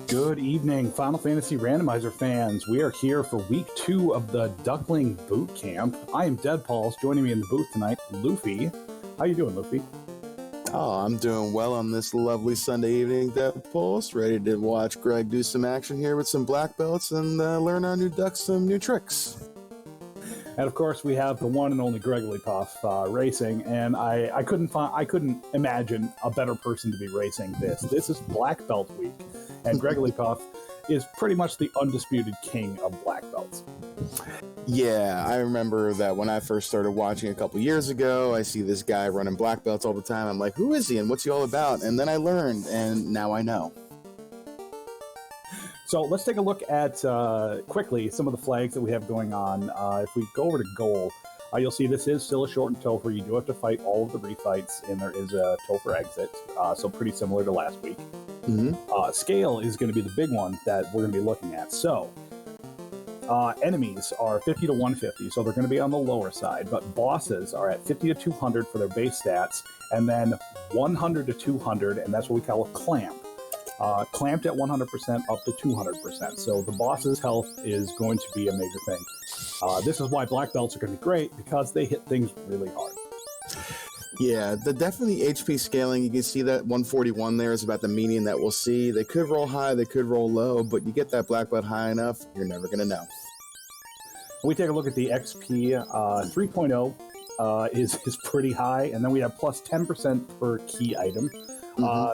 Good evening, Final Fantasy Randomizer fans. We are here for week 2 of the Duckling boot camp. I am Deadpauls. Joining me in the booth tonight, Luffy. How you doing, Luffy? Oh, I'm doing well on this lovely Sunday evening, Deadpauls. Ready to watch Greg do some action here with some black belts and learn our new ducks some new tricks. And of course, we have the one and only Gregglypuff racing, and I couldn't imagine a better person to be racing this. This is Black Belt week, and Gregglypuff is pretty much the undisputed king of black belts. Yeah, I remember that when I first started watching a couple years ago, I see this guy running black belts all the time. I'm like, who is he and what's he all about? And then I learned, and now I know. So let's take a look at, quickly, some of the flags that we have going on. If we go over to goal, you'll see this is still a shortened Topher. You do have to fight all of the refights, and there is a Topher exit, so pretty similar to last week. Mm-hmm. Scale is going to be the big one that we're going to be looking at. So enemies are 50 to 150, so they're going to be on the lower side, but bosses are at 50 to 200 for their base stats, and then 100 to 200, and that's what we call a clamp. Clamped at 100% up to 200%. So the boss's health is going to be a major thing. This is why black belts are going to be great, because they hit things really hard. Yeah, definitely HP scaling. You can see that 141 there is about the median that we'll see. They could roll high, they could roll low, but you get that black belt high enough, you're never going to know. We take a look at the XP. 3.0 is pretty high, and then we have plus 10% per key item.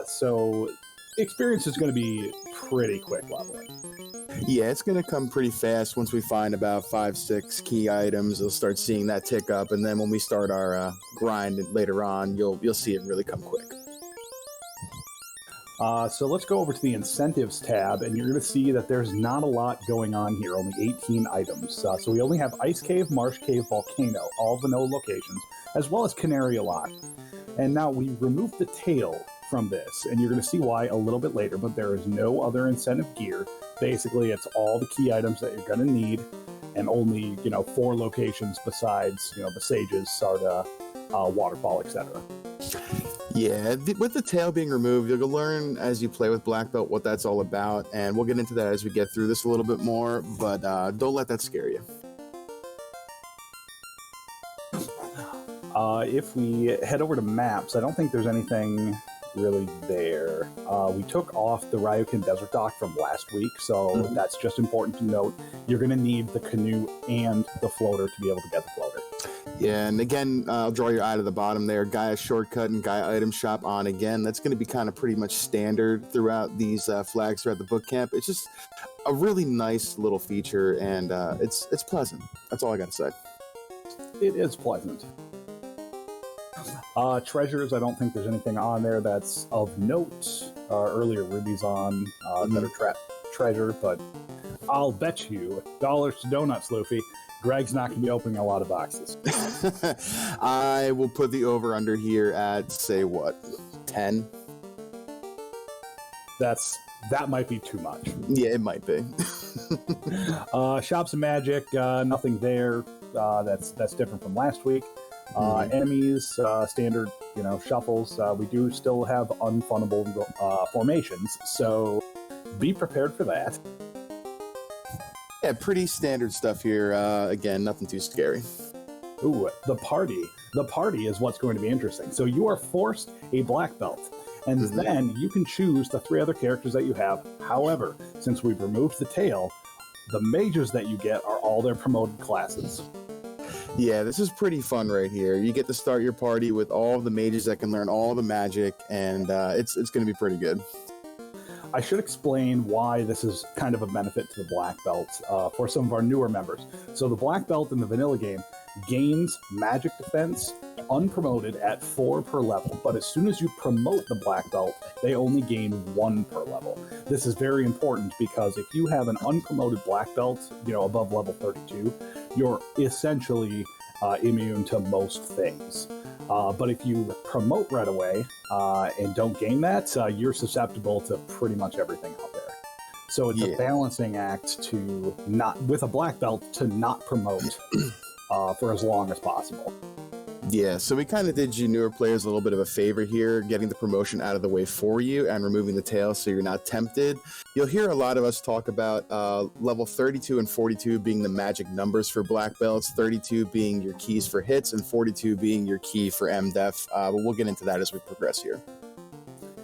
So experience is going to be pretty quick leveling. Yeah, it's going to come pretty fast. Once we find about 5-6 key items, we'll start seeing that tick up, and then when we start our grind later on, you'll see it really come quick. So let's go over to the incentives tab, and you're going to see that there's not a lot going on here, only 18 items. So we only have Ice Cave, Marsh Cave, Volcano, all vanilla locations, as well as Canary a lot. And now we removed the tail from this, and you're going to see why a little bit later, but there is no other incentive gear. Basically, it's all the key items that you're going to need, and only, 4 locations besides, the Sages, Sarda, Waterfall, etc. Yeah, with the tail being removed, you'll learn as you play with Black Belt what that's all about, and we'll get into that as we get through this a little bit more, but don't let that scare you. If we head over to maps, I don't think there's anything really there. We took off the Ryukin Desert Dock from last week, so that's just important to note. You're going to need the canoe and the floater to be able to get the floater. Yeah, and again, I'll draw your eye to the bottom there. Gaia Shortcut and Gaia Item Shop on again. That's going to be kind of pretty much standard throughout these flags throughout the boot camp. It's just a really nice little feature, and it's pleasant. That's all I got to say. It is pleasant. Treasures, I don't think there's anything on there that's of note. Earlier rubies on that are treasure, but I'll bet you dollars to donuts, Luffy, Greg's not going to be opening a lot of boxes. I will put the over-under here at, say, what, 10? That might be too much. Yeah, it might be. Shops of Magic, nothing there. That's different from last week. Enemies, standard, shuffles. We do still have unfunnable formations, so be prepared for that. Yeah, pretty standard stuff here. Again, nothing too scary. Ooh, the party. The party is what's going to be interesting. So you are forced a black belt, and then you can choose the 3 other characters that you have. However, since we've removed the tail, the mages that you get are all their promoted classes. Yeah, this is pretty fun right here. You get to start your party with all of the mages that can learn all the magic, and it's going to be pretty good. I should explain why this is kind of a benefit to the black belt for some of our newer members. So the black belt in the vanilla game gains magic defense unpromoted at 4 per level, but as soon as you promote the black belt, they only gain 1 per level. This is very important because if you have an unpromoted black belt, above level 32, you're essentially immune to most things. But if you promote right away and don't gain that, you're susceptible to pretty much everything out there. So it's a balancing act to not, with a black belt, to not promote for as long as possible. Yeah, so we kind of did you newer players a little bit of a favor here, getting the promotion out of the way for you and removing the tail so you're not tempted. You'll hear a lot of us talk about level 32 and 42 being the magic numbers for black belts, 32 being your keys for hits, and 42 being your key for MDef. But we'll get into that as we progress here.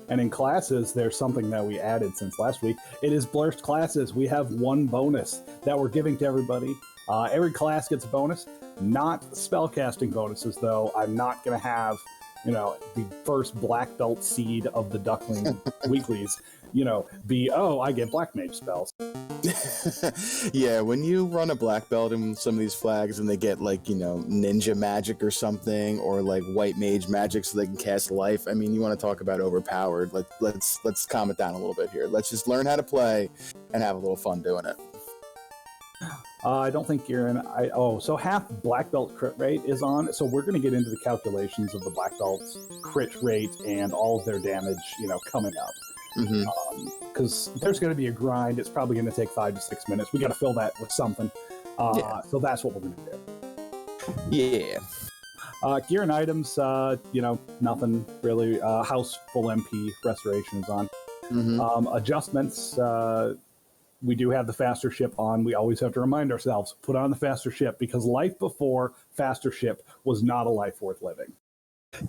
And in classes, there's something that we added since last week. It is Blurst classes. We have one bonus that we're giving to everybody. Every class gets a bonus. Not spellcasting bonuses, though. I'm not going to have, the first black belt seed of the Duckling weeklies, be, I get black mage spells. Yeah, when you run a black belt in some of these flags and they get ninja magic or something, or like white mage magic so they can cast life, I mean, you want to talk about overpowered. Let's calm it down a little bit here. Let's just learn how to play and have a little fun doing it. I don't think you're in. So half black belt crit rate is on. So we're going to get into the calculations of the black belts crit rate and all of their damage, coming up. Because there's going to be a grind. It's probably going to take 5 to 6 minutes. We got to fill that with something. So that's what we're going to do. Yeah. Gear and items, nothing really. House full MP restoration is on. Adjustments. We do have the faster ship on. We always have to remind ourselves, put on the faster ship, because life before faster ship was not a life worth living.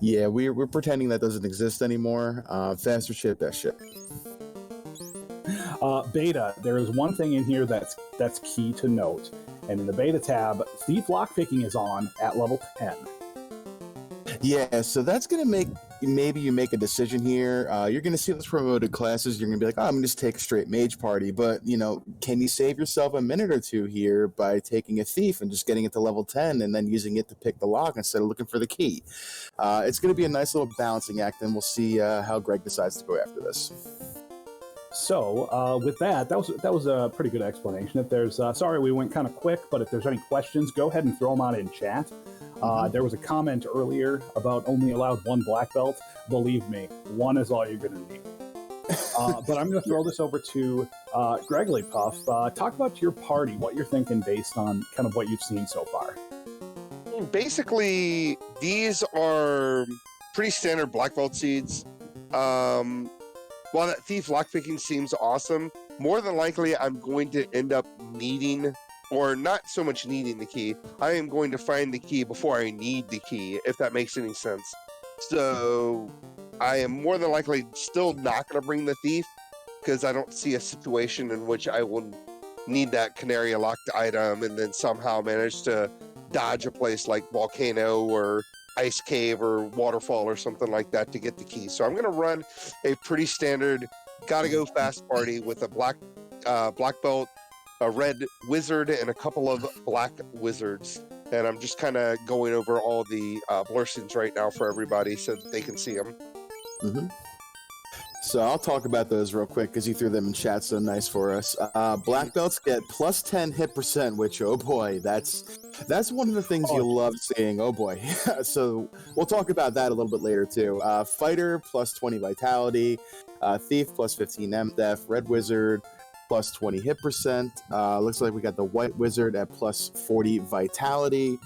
Yeah, we're pretending that doesn't exist anymore. Faster ship, best ship. Beta, there is one thing in here that's key to note. And in the beta tab, Thief Lockpicking is on at level 10. Yeah, so that's going to make, maybe you make a decision here. You're going to see those promoted classes. You're going to be like, I'm going to just take a straight mage party. But, can you save yourself a minute or two here by taking a thief and just getting it to level 10 and then using it to pick the lock instead of looking for the key? It's going to be a nice little balancing act, and we'll see how Greg decides to go after this. So with that was a pretty good explanation. If there's, sorry we went kind of quick, but if there's any questions, go ahead and throw them out in chat. There was a comment earlier about only allowed one black belt. Believe me, one is all you're going to need. But I'm going to throw this over to Gregory Puff. Talk about your party, what you're thinking based on kind of what you've seen so far. Basically, these are pretty standard black belt seeds. While that thief lockpicking seems awesome, more than likely I'm going to end up needing, or not so much needing the key, I am going to find the key before I need the key, if that makes any sense. So I am more than likely still not going to bring the thief, because I don't see a situation in which I will need that canary locked item and then somehow manage to dodge a place like Volcano or Ice Cave or Waterfall or something like that to get the key. So I'm going to run a pretty standard gotta go fast party with a black belt, a red wizard, and a couple of black wizards. And I'm just kind of going over all the blurstings right now for everybody so that they can see them. So I'll talk about those real quick because you threw them in chat so nice for us. Black belts get plus 10 hit percent, which, oh boy, that's one of the things you love seeing. Oh boy. So we'll talk about that a little bit later too. Fighter plus 20 vitality, thief plus 15 MDef, red wizard plus 20 hit percent. Looks like we got the white wizard at plus 40 vitality,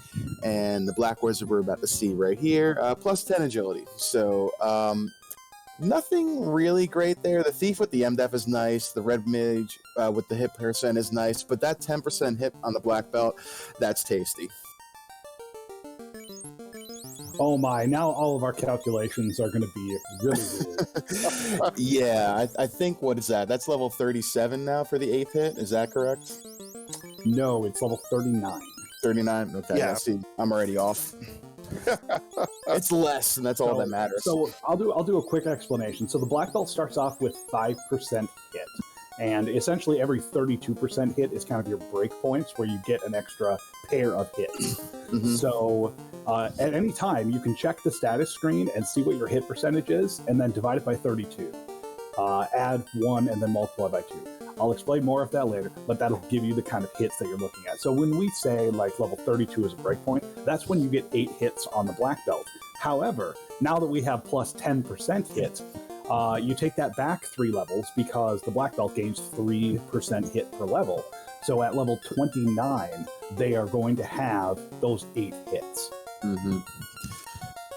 and the black wizard we're about to see right here, plus 10 agility. So nothing really great there. The thief with the MDef is nice. The red mage with the hit percent is nice, but that 10% hit on the black belt, that's tasty. Oh my, now all of our calculations are going to be really weird. Yeah, I think, what is that? That's level 37 now for the 8th hit, is that correct? No, it's level 39. 39? Okay, Yeah. See, I'm already off. It's less, and that's all that matters. So I'll do a quick explanation. So the black belt starts off with 5% hit, and essentially every 32% hit is kind of your break points where you get an extra pair of hits. So at any time you can check the status screen and see what your hit percentage is, and then divide it by 32. Add 1 and then multiply by 2. I'll explain more of that later, but that'll give you the kind of hits that you're looking at. So when we say like level 32 is a breakpoint, that's when you get 8 hits on the black belt. However, now that we have plus 10% hit, you take that back 3 levels because the black belt gains 3% hit per level. So at level 29, they are going to have those 8 hits.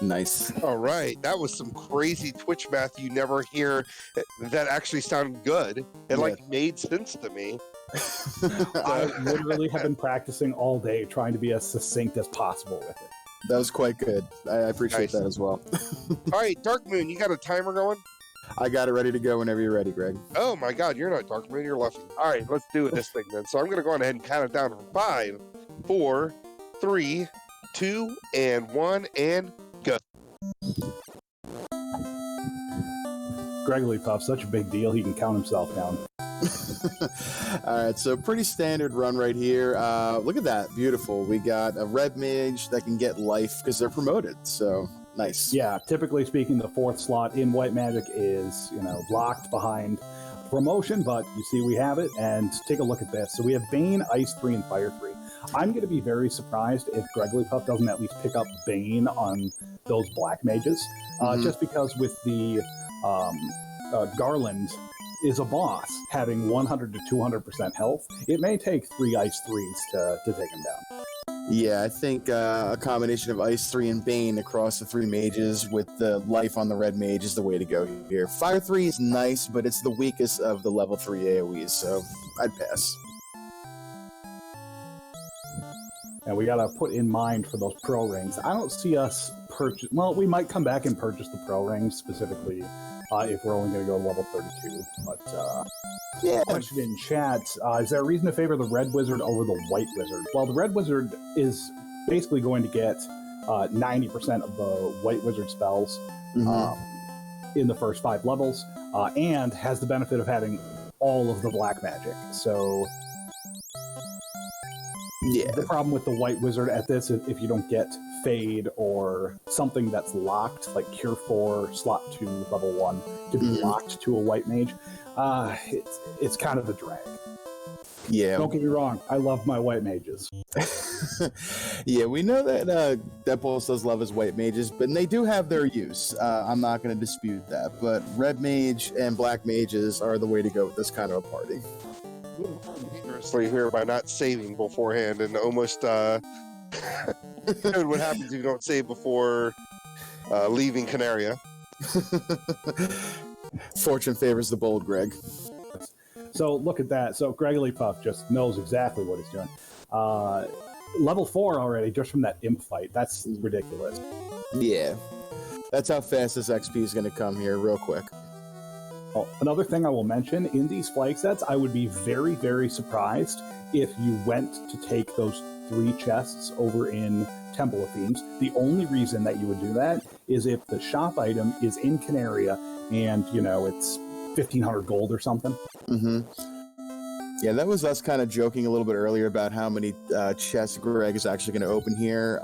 Nice. All right, that was some crazy Twitch math you never hear that actually sounded good. It like made sense to me. I literally have been practicing all day trying to be as succinct as possible with it. That was quite good. I appreciate that as well. All right, Dark Moon, you got a timer going? I got it ready to go whenever you're ready, Greg. Oh my God, you're not Dark Moon, you're Luffy. All right, let's do this thing then. So I'm going to go on ahead and count it down from 5, 4, 3, 2, and 1, and go. Gregory Puff, such a big deal, he can count himself down. All right, so pretty standard run right here. Look at that, beautiful. We got a red mage that can get life because they're promoted, so nice. Yeah, typically speaking, the 4th slot in White Magic is, locked behind promotion, but you see we have it, and take a look at this. So we have Bane, Ice 3, and Fire 3. I'm going to be very surprised if Gregory Puff doesn't at least pick up Bane on those black mages, just because with the Garland is a boss having 100 to 200% health. It may take 3 Ice 3s to take him down. Yeah, I think a combination of Ice 3 and Bane across the 3 mages with the life on the red mage is the way to go here. Fire 3 is nice, but it's the weakest of the level 3 AoEs, so I'd pass. And we got to put in mind for those pro rings, I don't see us purchase... Well, we might come back and purchase the pro rings, specifically if we're only going to go level 32. But, yeah. Question in chat, is there a reason to favor the red wizard over the white wizard? Well, the red wizard is basically going to get 90% of the white wizard spells in the first 5 levels, and has the benefit of having all of the black magic. So... Yeah. The problem with the white wizard at this, if you don't get Fade or something that's locked, like Cure 4, Slot 2, Level 1, to be locked to a white mage, it's kind of a drag. Yeah. Don't get me wrong, I love my white mages. Yeah, we know that Deadpool does love his white mages, but they do have their use. I'm not going to dispute that, but red mage and black mages are the way to go with this kind of a party. Dangerously here by not saving beforehand, and almost what happens if you don't save before leaving Canaria. Fortune favors the bold, Greg. So look at that. So Gregory Puff just knows exactly what he's doing. Level 4 already, just from that imp fight. That's ridiculous. Yeah. That's how fast this XP is going to come here, real quick. Oh, another thing I will mention, in these flag sets, I would be very, very surprised if you went to take those 3 chests over in Temple of Fiends. The only reason that you would do that is if the shop item is in Canaria and, it's 1,500 gold or something. Yeah, that was us kind of joking a little bit earlier about how many chests Greg is actually going to open here.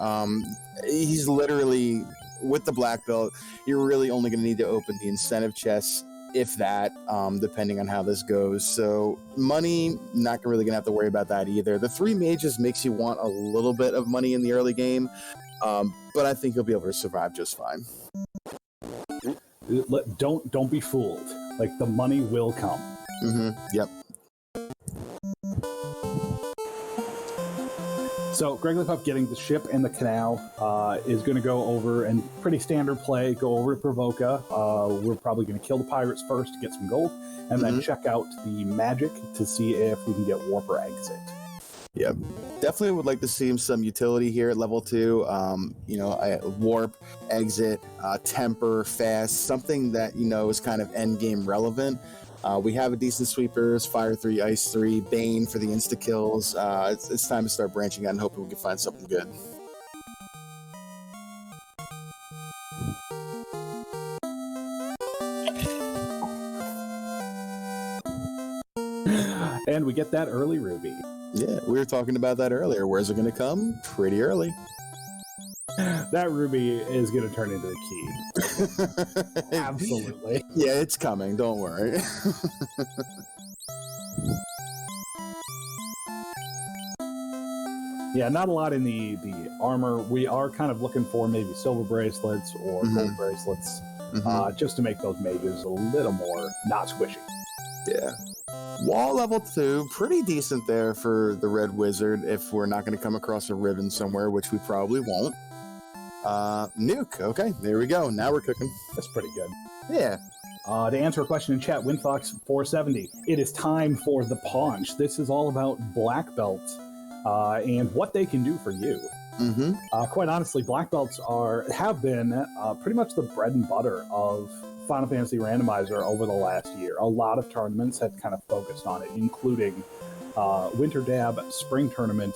He's literally, with the black belt, you're really only going to need to open the incentive chests, if that, depending on how this goes. So money, not really gonna have to worry about that either. The 3 mages makes you want a little bit of money in the early game, but I think you'll be able to survive just fine. Don't be fooled. Like, the money will come. Yep. So Gregory Puff getting the ship and the canal is going to go over, and pretty standard play, go over to Provoca. We're probably going to kill the pirates first to get some gold, and then check out the magic to see if we can get warp or exit. Yeah, definitely would like to see some utility here at level 2. Warp, exit, temper, fast, something that, is kind of end game relevant. We have a decent sweepers, Fire 3, Ice 3, Bane for the insta-kills. It's time to start branching out and hoping we can find something good. And we get that early ruby. Yeah, we were talking about that earlier. Where's it going to come? Pretty early. That ruby is going to turn into the key. Absolutely. Yeah, it's coming. Don't worry. Yeah, not a lot in the armor. We are kind of looking for maybe silver bracelets or gold bracelets, just to make those mages a little more not squishy. Yeah. Wall level 2, pretty decent there for the red wizard if we're not going to come across a ribbon somewhere, which we probably won't. Nuke. Okay, there we go. Now we're cooking. That's pretty good. Yeah. To answer a question in chat, WinFox470, it is time for the paunch. This is all about black belts and what they can do for you. Mm-hmm. Quite honestly, black belts have been pretty much the bread and butter of Final Fantasy Randomizer over the last year. A lot of tournaments have kind of focused on it, including Winter Dab, Spring Tournament,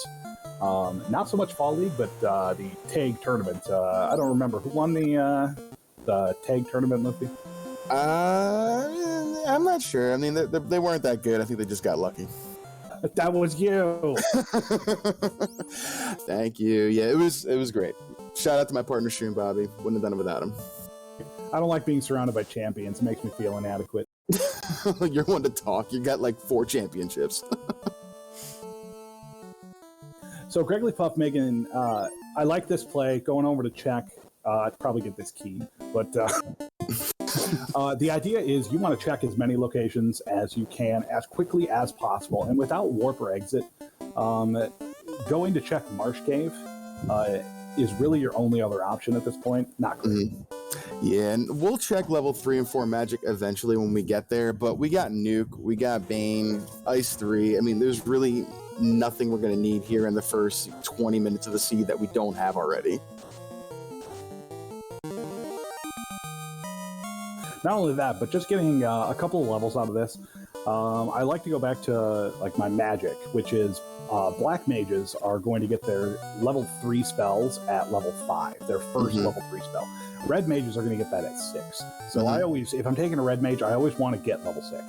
not so much Fall League, but the TAG Tournament. I don't remember who won the TAG Tournament, Luffy. I'm not sure. I mean, they weren't that good. I think they just got lucky. That was you. Thank you. Yeah, it was great. Shout out to my partner, Shroom Bobby. Wouldn't have done it without him. I don't like being surrounded by champions. It makes me feel inadequate. You're one to talk. You got like 4 championships. So Gregory Puff making, I like this play, going over to check. I'd probably get this key, but the idea is you want to check as many locations as you can as quickly as possible, and without warp or exit. Going to check Marsh Cave is really your only other option at this point. Not great. Yeah, and we'll check level 3 and 4 magic eventually when we get there, but we got Nuke, we got Bane, Ice 3. I mean, there's really nothing we're going to need here in the first 20 minutes of the seed that we don't have already. Not only that, but just getting a couple of levels out of this. I like to go back to like my magic, which is black mages are going to get their level 3 spells at level 5, their first level 3 spell. Red mages are going to get that at 6. So I always, if I'm taking a red mage, I always want to get level 6.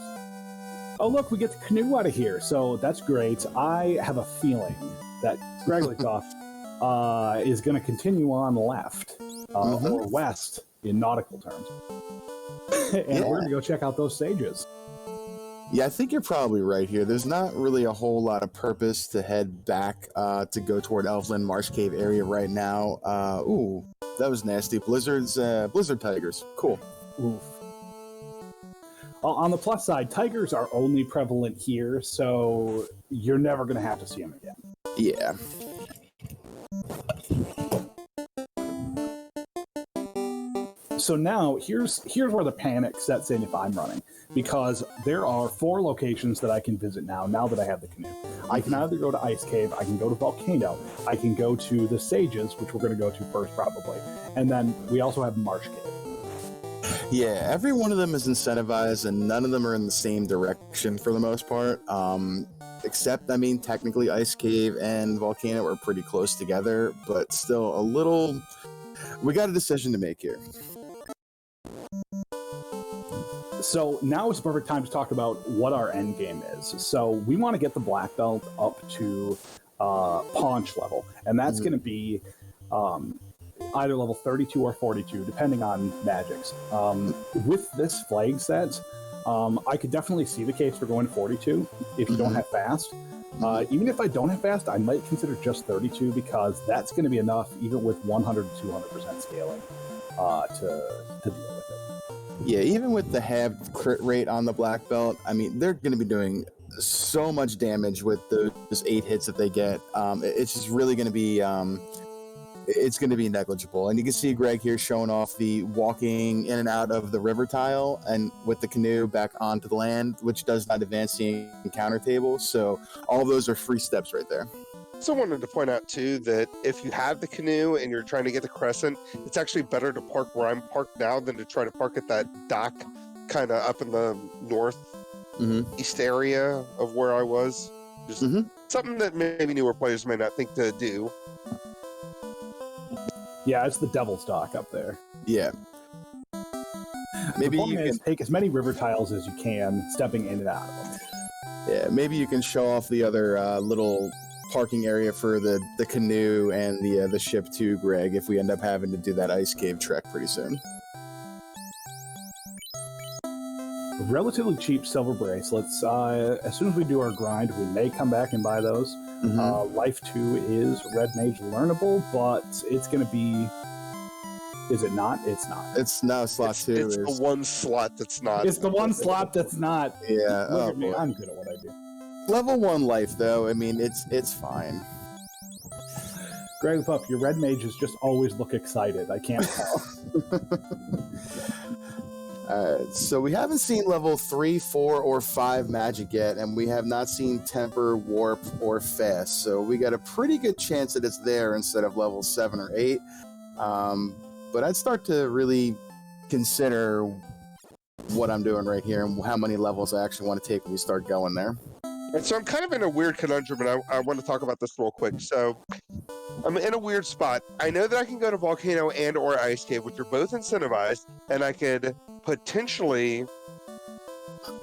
Oh, look, we get the canoe out of here. So that's great. I have a feeling that Graglykoff is going to continue on left or west in nautical terms. And we're going to go check out those sages. Yeah, I think you're probably right here. There's not really a whole lot of purpose to head back to go toward Elfland Marsh Cave area right now. Ooh, that was nasty. Blizzard tigers. Cool. Oof. On the plus side, tigers are only prevalent here, so you're never going to have to see them again. Yeah. So now here's where the panic sets in if I'm running, because there are 4 locations that I can visit now that I have the canoe. I can either go to Ice Cave, I can go to Volcano, I can go to the Sages, which we're going to go to first probably, and then we also have Marsh Cave. Yeah, every one of them is incentivized, and none of them are in the same direction for the most part. Except, I mean, technically Ice Cave and Volcano are pretty close together, but still a little... We got a decision to make here. So now is the perfect time to talk about what our end game is. So we want to get the black belt up to paunch level, and that's going to be either level 32 or 42, depending on magics. With this flag set, I could definitely see the case for going 42 if you don't have fast. Even if I don't have fast, I might consider just 32 because that's going to be enough, even with 100 to 200% scaling, to deal with it. Yeah, even with the halved crit rate on the black belt, I mean, they're going to be doing so much damage with those 8 hits that they get. It's just really going to be... it's going to be negligible. And you can see Greg here showing off the walking in and out of the river tile and with the canoe back onto the land, which does not advance the encounter table. So all those are free steps right there. Also wanted to point out too that if you have the canoe and you're trying to get the crescent, it's actually better to park where I'm parked now than to try to park at that dock kind of up in the north east area of where I was. Just something that maybe newer players may not think to do. Yeah, it's the Devil's Dock up there. Yeah. Maybe you can take as many river tiles as you can, stepping in and out of them. Yeah, maybe you can show off the other little parking area for the canoe and the ship too, Greg, if we end up having to do that Ice Cave trek pretty soon. Relatively cheap silver bracelets. As soon as we do our grind, we may come back and buy those. Life 2 is Red Mage learnable, but it's going to be... Is it not? It's not. It's no slot 2. It's the one slot that's not. It's the one slot that's not. Yeah. Look at me. I'm good at what I do. Level 1 life, though, I mean, it's fine. Greg Puff, your red mages just always look excited. I can't tell. So we haven't seen level 3, 4, or 5 magic yet, and we have not seen temper, warp, or fast. So we got a pretty good chance that it's there instead of level 7 or 8. But I'd start to really consider what I'm doing right here and how many levels I actually want to take when we start going there. And so I'm kind of in a weird conundrum, and I want to talk about this real quick. So I'm in a weird spot. I know that I can go to Volcano and or Ice Cave, which are both incentivized, and I could potentially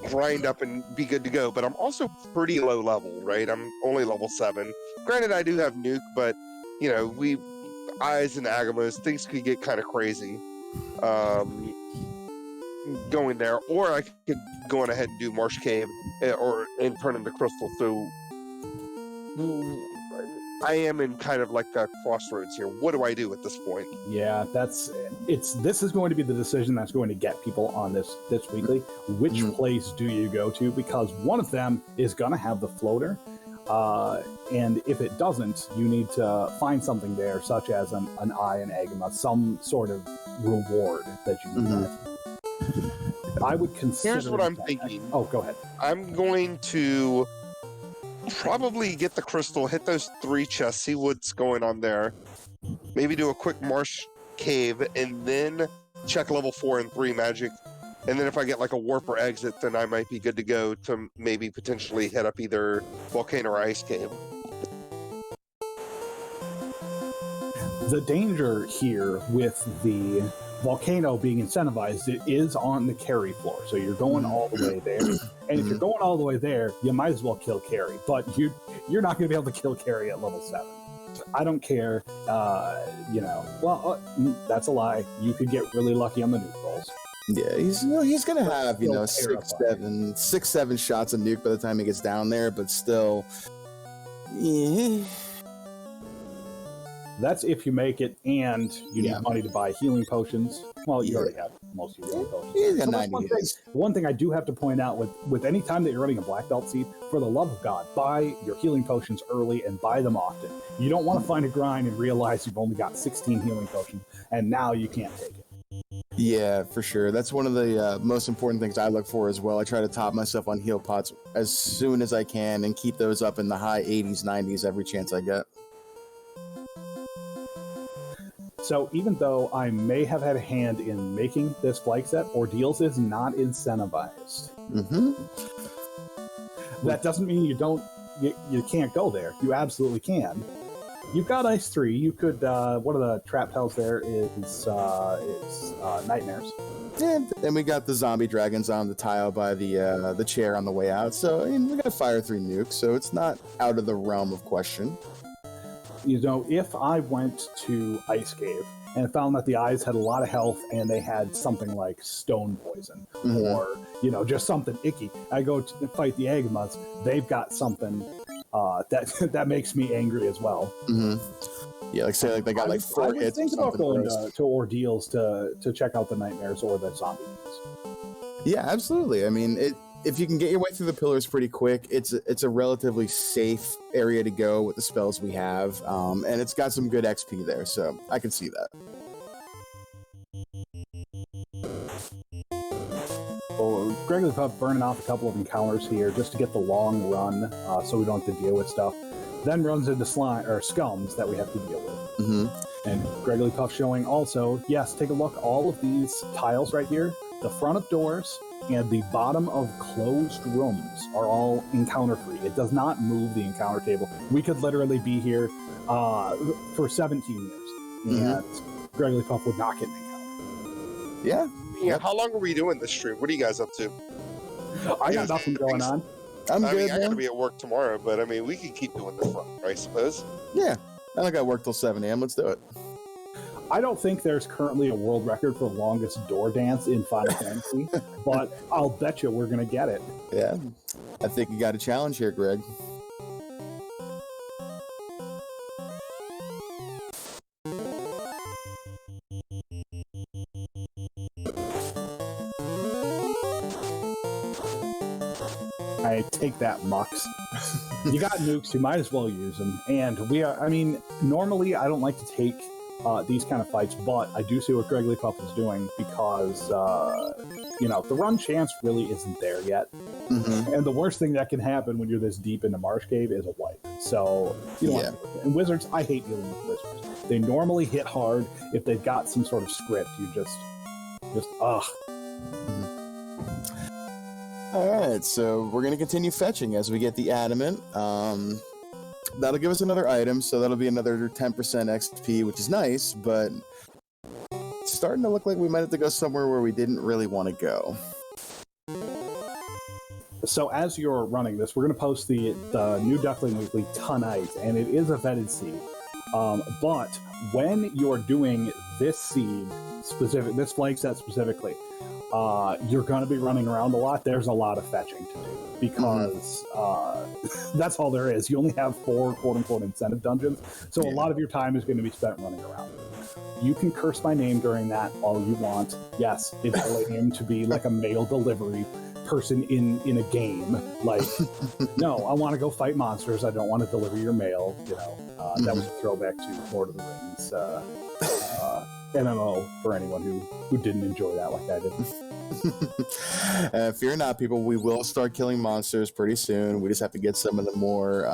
grind up and be good to go, but I'm also pretty low level, right? I'm only level 7. Granted, I do have Nuke, but, you know, Eyes and Agamas, things could get kind of crazy going there, or I could go on ahead and do Marsh Cave and turn into Crystal. So I am in kind of like a crossroads here. What do I do at this point? Yeah, this is going to be the decision that's going to get people on this weekly. Which place do you go to? Because one of them is going to have the floater, and if it doesn't, you need to find something there, such as an eye and Agama, some sort of reward that you can get. I would consider. Here's what I'm thinking. Oh, go ahead. I'm going to probably get the crystal, hit those 3 chests, see what's going on there. Maybe do a quick Marsh Cave, and then check level 4 and 3 magic. And then if I get like a warp or exit, then I might be good to go to maybe potentially hit up either Volcano or Ice Cave. The danger here with the Volcano being incentivized, it is on the carry floor, so you're going all the way there. And if you're going all the way there, you might as well kill carry, but you're not going to be able to kill carry at level 7. I don't care, that's a lie. You could get really lucky on the nuke rolls. Yeah, he's going to have, 6, 7 shots of nuke by the time he gets down there, but still, yeah. That's if you make it and you need money to buy healing potions. Well, you already have most of your healing potions. Yeah, 90 one thing I do have to point out with any time that you're running a black belt seed, for the love of God, buy your healing potions early and buy them often. You don't want to find a grind and realize you've only got 16 healing potions and now you can't take it. Yeah, for sure. That's one of the most important things I look for as well. I try to top myself on heal pots as soon as I can and keep those up in the high 80s, 90s every chance I get. So even though I may have had a hand in making this flag set, Ordeals is not incentivized. That doesn't mean you can't go there. You absolutely can. You've got Ice 3. You could, one of the trap tiles there is Nightmares. And we got the zombie dragons on the tile by the chair on the way out. So we got Fire 3 nukes, so it's not out of the realm of question. If I went to Ice Cave and found that the eyes had a lot of health and they had something like stone poison or, just something icky, I go to fight the Agamas, they've got something that makes me angry as well. Yeah, say they got 4 hits. I would think about going to Ordeals to check out the Nightmares or the zombie ones. Yeah, absolutely. I mean, if you can get your way through the pillars pretty quick, it's a relatively safe area to go with the spells we have, and it's got some good XP there, so I can see that. So Greg the Pup burning off a couple of encounters here just to get the long run, so we don't have to deal with stuff. Then runs into scums that we have to deal with. And Gregory Puff showing also, yes, take a look, all of these tiles right here, the front of doors and the bottom of closed rooms are all encounter free. It does not move the encounter table. We could literally be here for 17 years, and Gregory Puff would not get an encounter. Yeah. How long are we doing this stream? What are you guys up to? I got nothing going on. I'm good. I gotta be at work tomorrow, but I mean, we can keep doing this one, I suppose. Yeah. I don't got work till 7 a.m. Let's do it. I don't think there's currently a world record for longest door dance in Final Fantasy, but I'll bet you we're going to get it. Yeah. I think you got a challenge here, Greg. I take that, Mux. You got nukes, you might as well use them. And normally I don't like to take these kind of fights, but I do see what Greg Leapup is doing because, the run chance really isn't there yet. Mm-hmm. And the worst thing that can happen when you're this deep into Marsh Cave is a wipe. So, you don't want to. And Wizards, I hate dealing with Wizards. They normally hit hard. If they've got some sort of script, you just ugh. All right, so we're going to continue fetching as we get the adamant. That'll give us another item, so that'll be another 10% XP, which is nice, but it's starting to look like we might have to go somewhere where we didn't really want to go. So as you're running this, we're going to post the new Duckling Weekly tonight, and it is a vetted seed. But when you're doing this seed specific, this flag set specifically, you're going to be running around a lot. There's a lot of fetching to do because that's all there is. You only have 4 quote-unquote incentive dungeons, so a lot of your time is going to be spent running around. You can curse my name during that all you want. Yes, it's lame to be like a mail delivery person in a game. Like, no, I want to go fight monsters. I don't want to deliver your mail. That was a throwback to Lord of the Rings MMO for anyone who didn't enjoy that like I did. Fear not, people. We will start killing monsters pretty soon. We just have to get some of the more,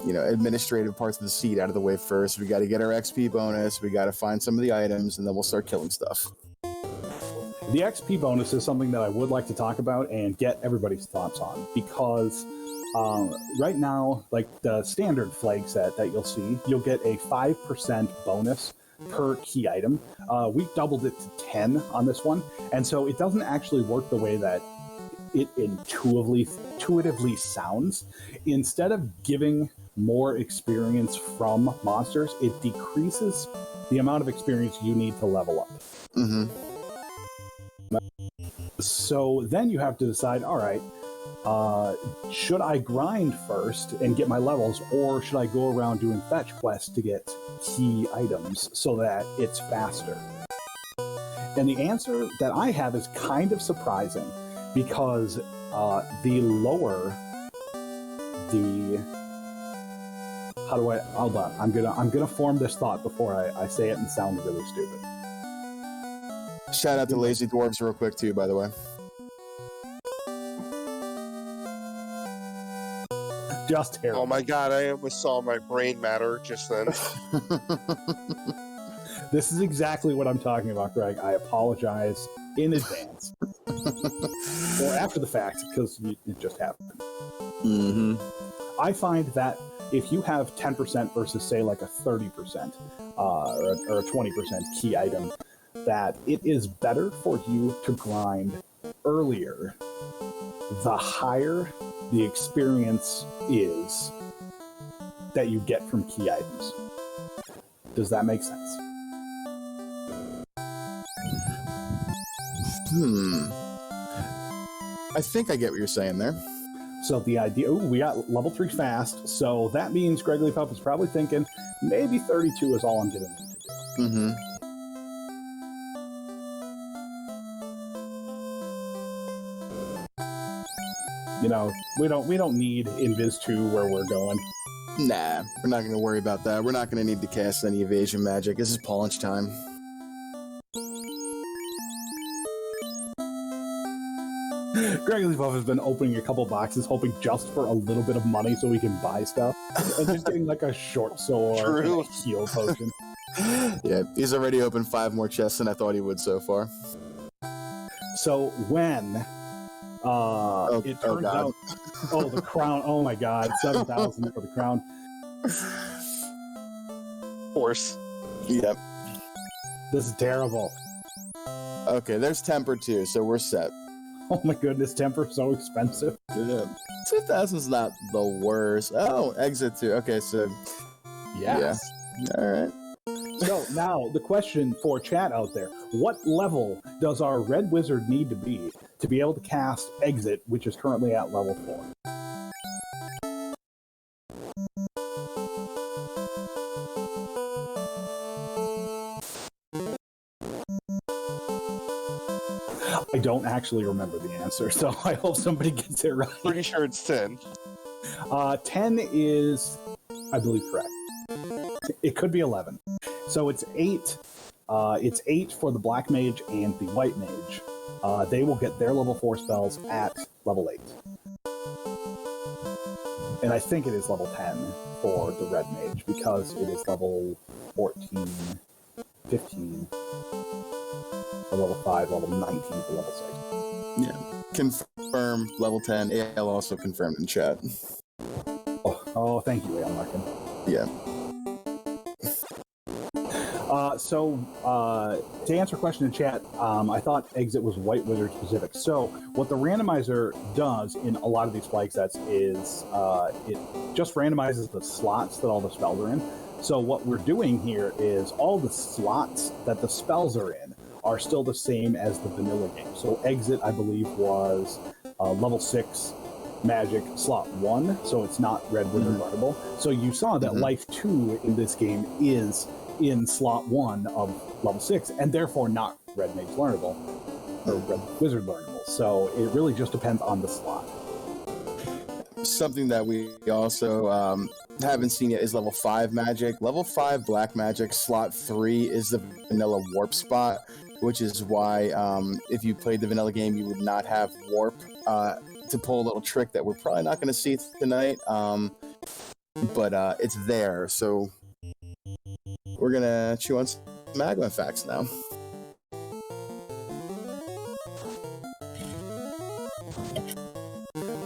administrative parts of the seed out of the way first. We got to get our XP bonus. We got to find some of the items, and then we'll start killing stuff. The XP bonus is something that I would like to talk about and get everybody's thoughts on, because right now, like the standard flag set that you'll see, you'll get a 5% bonus per key item. We doubled it to 10 on this one, and so it doesn't actually work the way that it intuitively sounds. Instead of giving more experience from monsters, it decreases the amount of experience you need to level up. Mm-hmm. So then you have to decide, all right, should I grind first and get my levels, or should I go around doing fetch quests to get key items so that it's faster? And the answer that I have is kind of surprising, because the lower the... Hold on. I'm gonna form this thought before I say it and sound really stupid. Shout out to Lazy Dwarves real quick too, by the way. Just terrible. Oh my god, I almost saw my brain matter just then. This is exactly what I'm talking about, Greg. I apologize in advance. Or after the fact, because it just happened. Mm-hmm. I find that if you have 10% versus, say, like a 30% or a 20% key item, that it is better for you to grind earlier the higher the experience is that you get from key items. Does that make sense? I think I get what you're saying there. So the idea, we got level 3 fast, so that means Greg Leapup is probably thinking, maybe 32 is all I'm going to need to do. Mm-hmm. We don't need Invis 2 where we're going. Nah, we're not going to worry about that. We're not going to need to cast any evasion magic. This is Paunch time. Greg Leapup has been opening a couple boxes, hoping just for a little bit of money so we can buy stuff, and just getting like a short sword and a heal potion. Yeah, he's already opened 5 more chests than I thought he would so far. So when it turns out, the crown, oh my god, 7,000 for the crown. Of course. Yep. This is terrible. Okay, there's temper too, so we're set. Oh my goodness, temper's so expensive. Yeah. 2,000's not the worst. Oh, exit too. Okay, so Yes. Yeah. All right. So now the question for chat out there: what level does our red wizard need to be able to cast exit, which is currently at level 4? I don't actually remember the answer, so I hope somebody gets it right. Pretty sure it's 10. 10 is, I believe, correct. It could be 11. So it's 8. It's 8 for the Black Mage and the White Mage. They will get their level 4 spells at level 8. And I think it is level 10 for the Red Mage because it is level 14, 15, for level 5, level 19 for level 6. Yeah. Confirm level 10. AL also confirmed in chat. Oh, thank you, A.L. Markin. Yeah. To answer a question in chat, I thought Exit was White Wizard specific. So what the randomizer does in a lot of these flag sets is it just randomizes the slots that all the spells are in. So what we're doing here is all the slots that the spells are in are still the same as the vanilla game. So Exit, I believe, was level 6 magic slot 1, so it's not Red Wizard learnable. So you saw that Life 2 in this game is in slot 1 of level 6, and therefore not Red Mage learnable, or Red Wizard learnable. So it really just depends on the slot. Something that we also haven't seen yet is level 5 magic. Level 5 black magic, slot 3 is the vanilla warp spot, which is why if you played the vanilla game, you would not have warp to pull a little trick that we're probably not going to see tonight. But it's there, so we're going to chew on some magma facts now.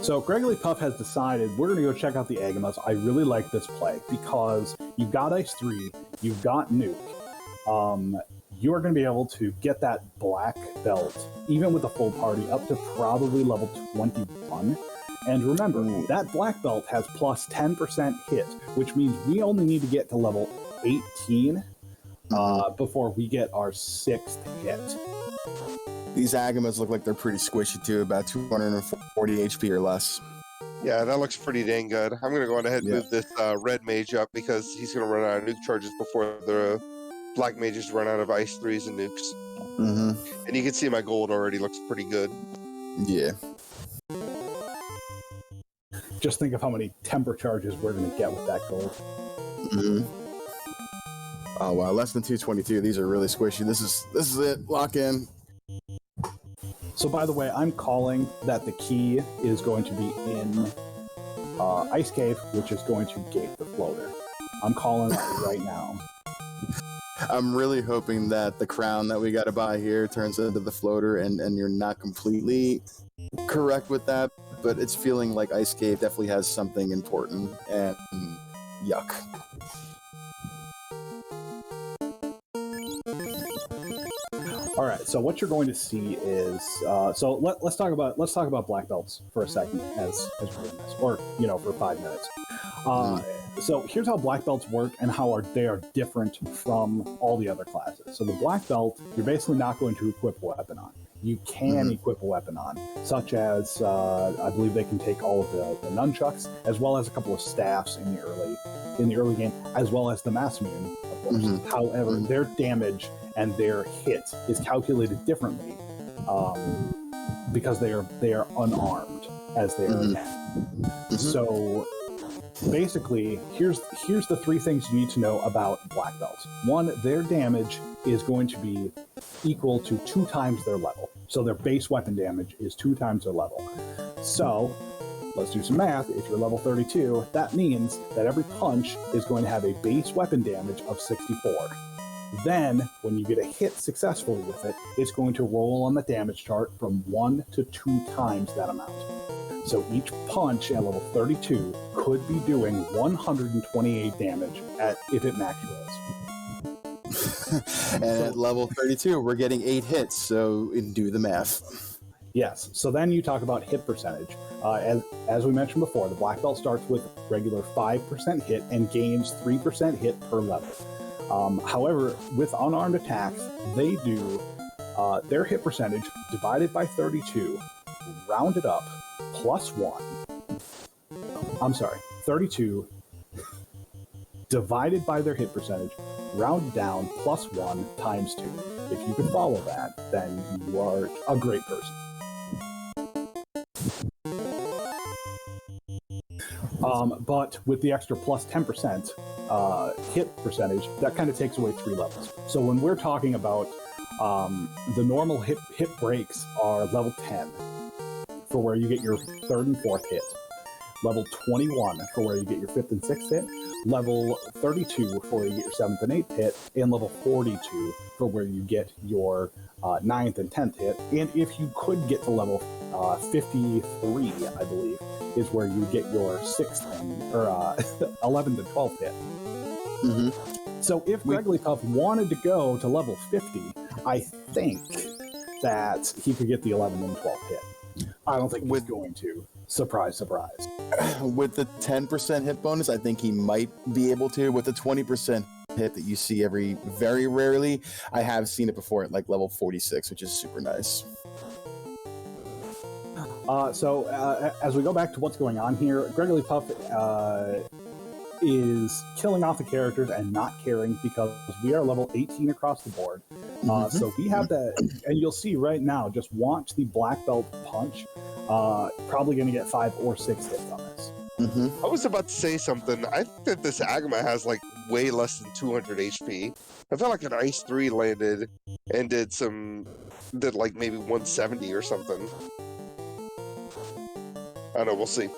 So Gregory Puff has decided we're going to go check out the Agamas. I really like this play because you've got Ice 3, you've got Nuke. You are going to be able to get that black belt, even with a full party, up to probably level 21. And remember, that black belt has plus 10% hit, which means we only need to get to level 18 before we get our 6th hit. These Agamas look like they're pretty squishy too, about 240 HP or less. Yeah, that looks pretty dang good. I'm going to go ahead and move this Red Mage up because he's going to run out of nuke charges before the Black Mages run out of Ice 3s and nukes. And you can see my gold already looks pretty good. Yeah. Just think of how many temper charges we're going to get with that gold. Oh wow, less than 222. These are really squishy. This is it. Lock in. So by the way, I'm calling that the key is going to be in Ice Cave, which is going to gate the floater. I'm calling that right now. I'm really hoping that the crown that we got to buy here turns into the floater, and you're not completely correct with that, but it's feeling like Ice Cave definitely has something important, and yuck. All right, so what you're going to see is let's talk about black belts for a second as we're doing this, or for 5 minutes. So here's how black belts work and how they are different from all the other classes. So the black belt, you're basically not going to equip a weapon on. You can equip a weapon on, such as I believe they can take all of the nunchucks, as well as a couple of staffs in the early game, as well as the Masamune, of course. However, their damage and their hit is calculated differently because they are unarmed as they are attacked. So basically, here's the 3 things you need to know about black belts. 1, their damage is going to be equal to 2 times their level. So their base weapon damage is 2 times their level. So let's do some math. If you're level 32, that means that every punch is going to have a base weapon damage of 64. Then, when you get a hit successfully with it, it's going to roll on the damage chart from 1 to 2 times that amount. So each punch at level 32 could be doing 128 damage if it max rolls. And at level 32, we're getting 8 hits, so do the math. Yes, so then you talk about hit percentage. As we mentioned before, the black belt starts with regular 5% hit and gains 3% hit per level. However, with unarmed attacks, they do their hit percentage divided by 32, rounded up, plus 1. I'm sorry, 32 divided by their hit percentage, rounded down, plus 1 times 2. If you can follow that, then you are a great person. But with the extra plus 10% hit percentage, that kind of takes away 3 levels. So when we're talking about the normal hit breaks are level 10 for where you get your 3rd and 4th hit, level 21 for where you get your 5th and 6th hit, level 32 for where you get your 7th and 8th hit, and level 42 for where you get your 9th and 10th hit. And if you could get to level 53, I believe, is where you get your 6th or 11th and 12th hit. Mm-hmm. So if Wigglypuff wanted to go to level 50, I think that he could get the 11th and 12th hit. I don't think he's going to. Surprise, surprise. With the 10% hit bonus, I think he might be able to. With the 20% hit that you see very rarely, I have seen it before at like level 46, which is super nice. So as we go back to what's going on here, Wigglypuff is killing off the characters and not caring because we are level 18 across the board. So we have that, and you'll see right now, just watch the black belt punch. Probably going to get 5 or 6 hits on this. I was about to say something. I think that this Agma has like way less than 200 HP. I felt like an Ice 3 landed and did like maybe 170 or something. I don't know, we'll see.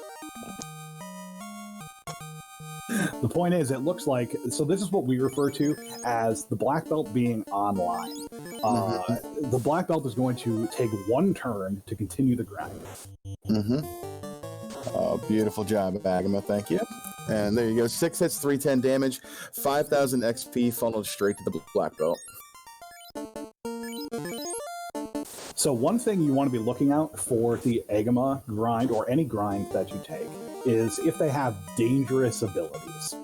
The point is, it looks like, so this is what we refer to as the black belt being online. The black belt is going to take 1 turn to continue the grind. Oh, beautiful job, Agama. Thank you. And there you go. 6 hits, 310 damage, 5,000 XP funneled straight to the black belt. So one thing you want to be looking out for the Agama grind, or any grind that you take, is if they have dangerous abilities.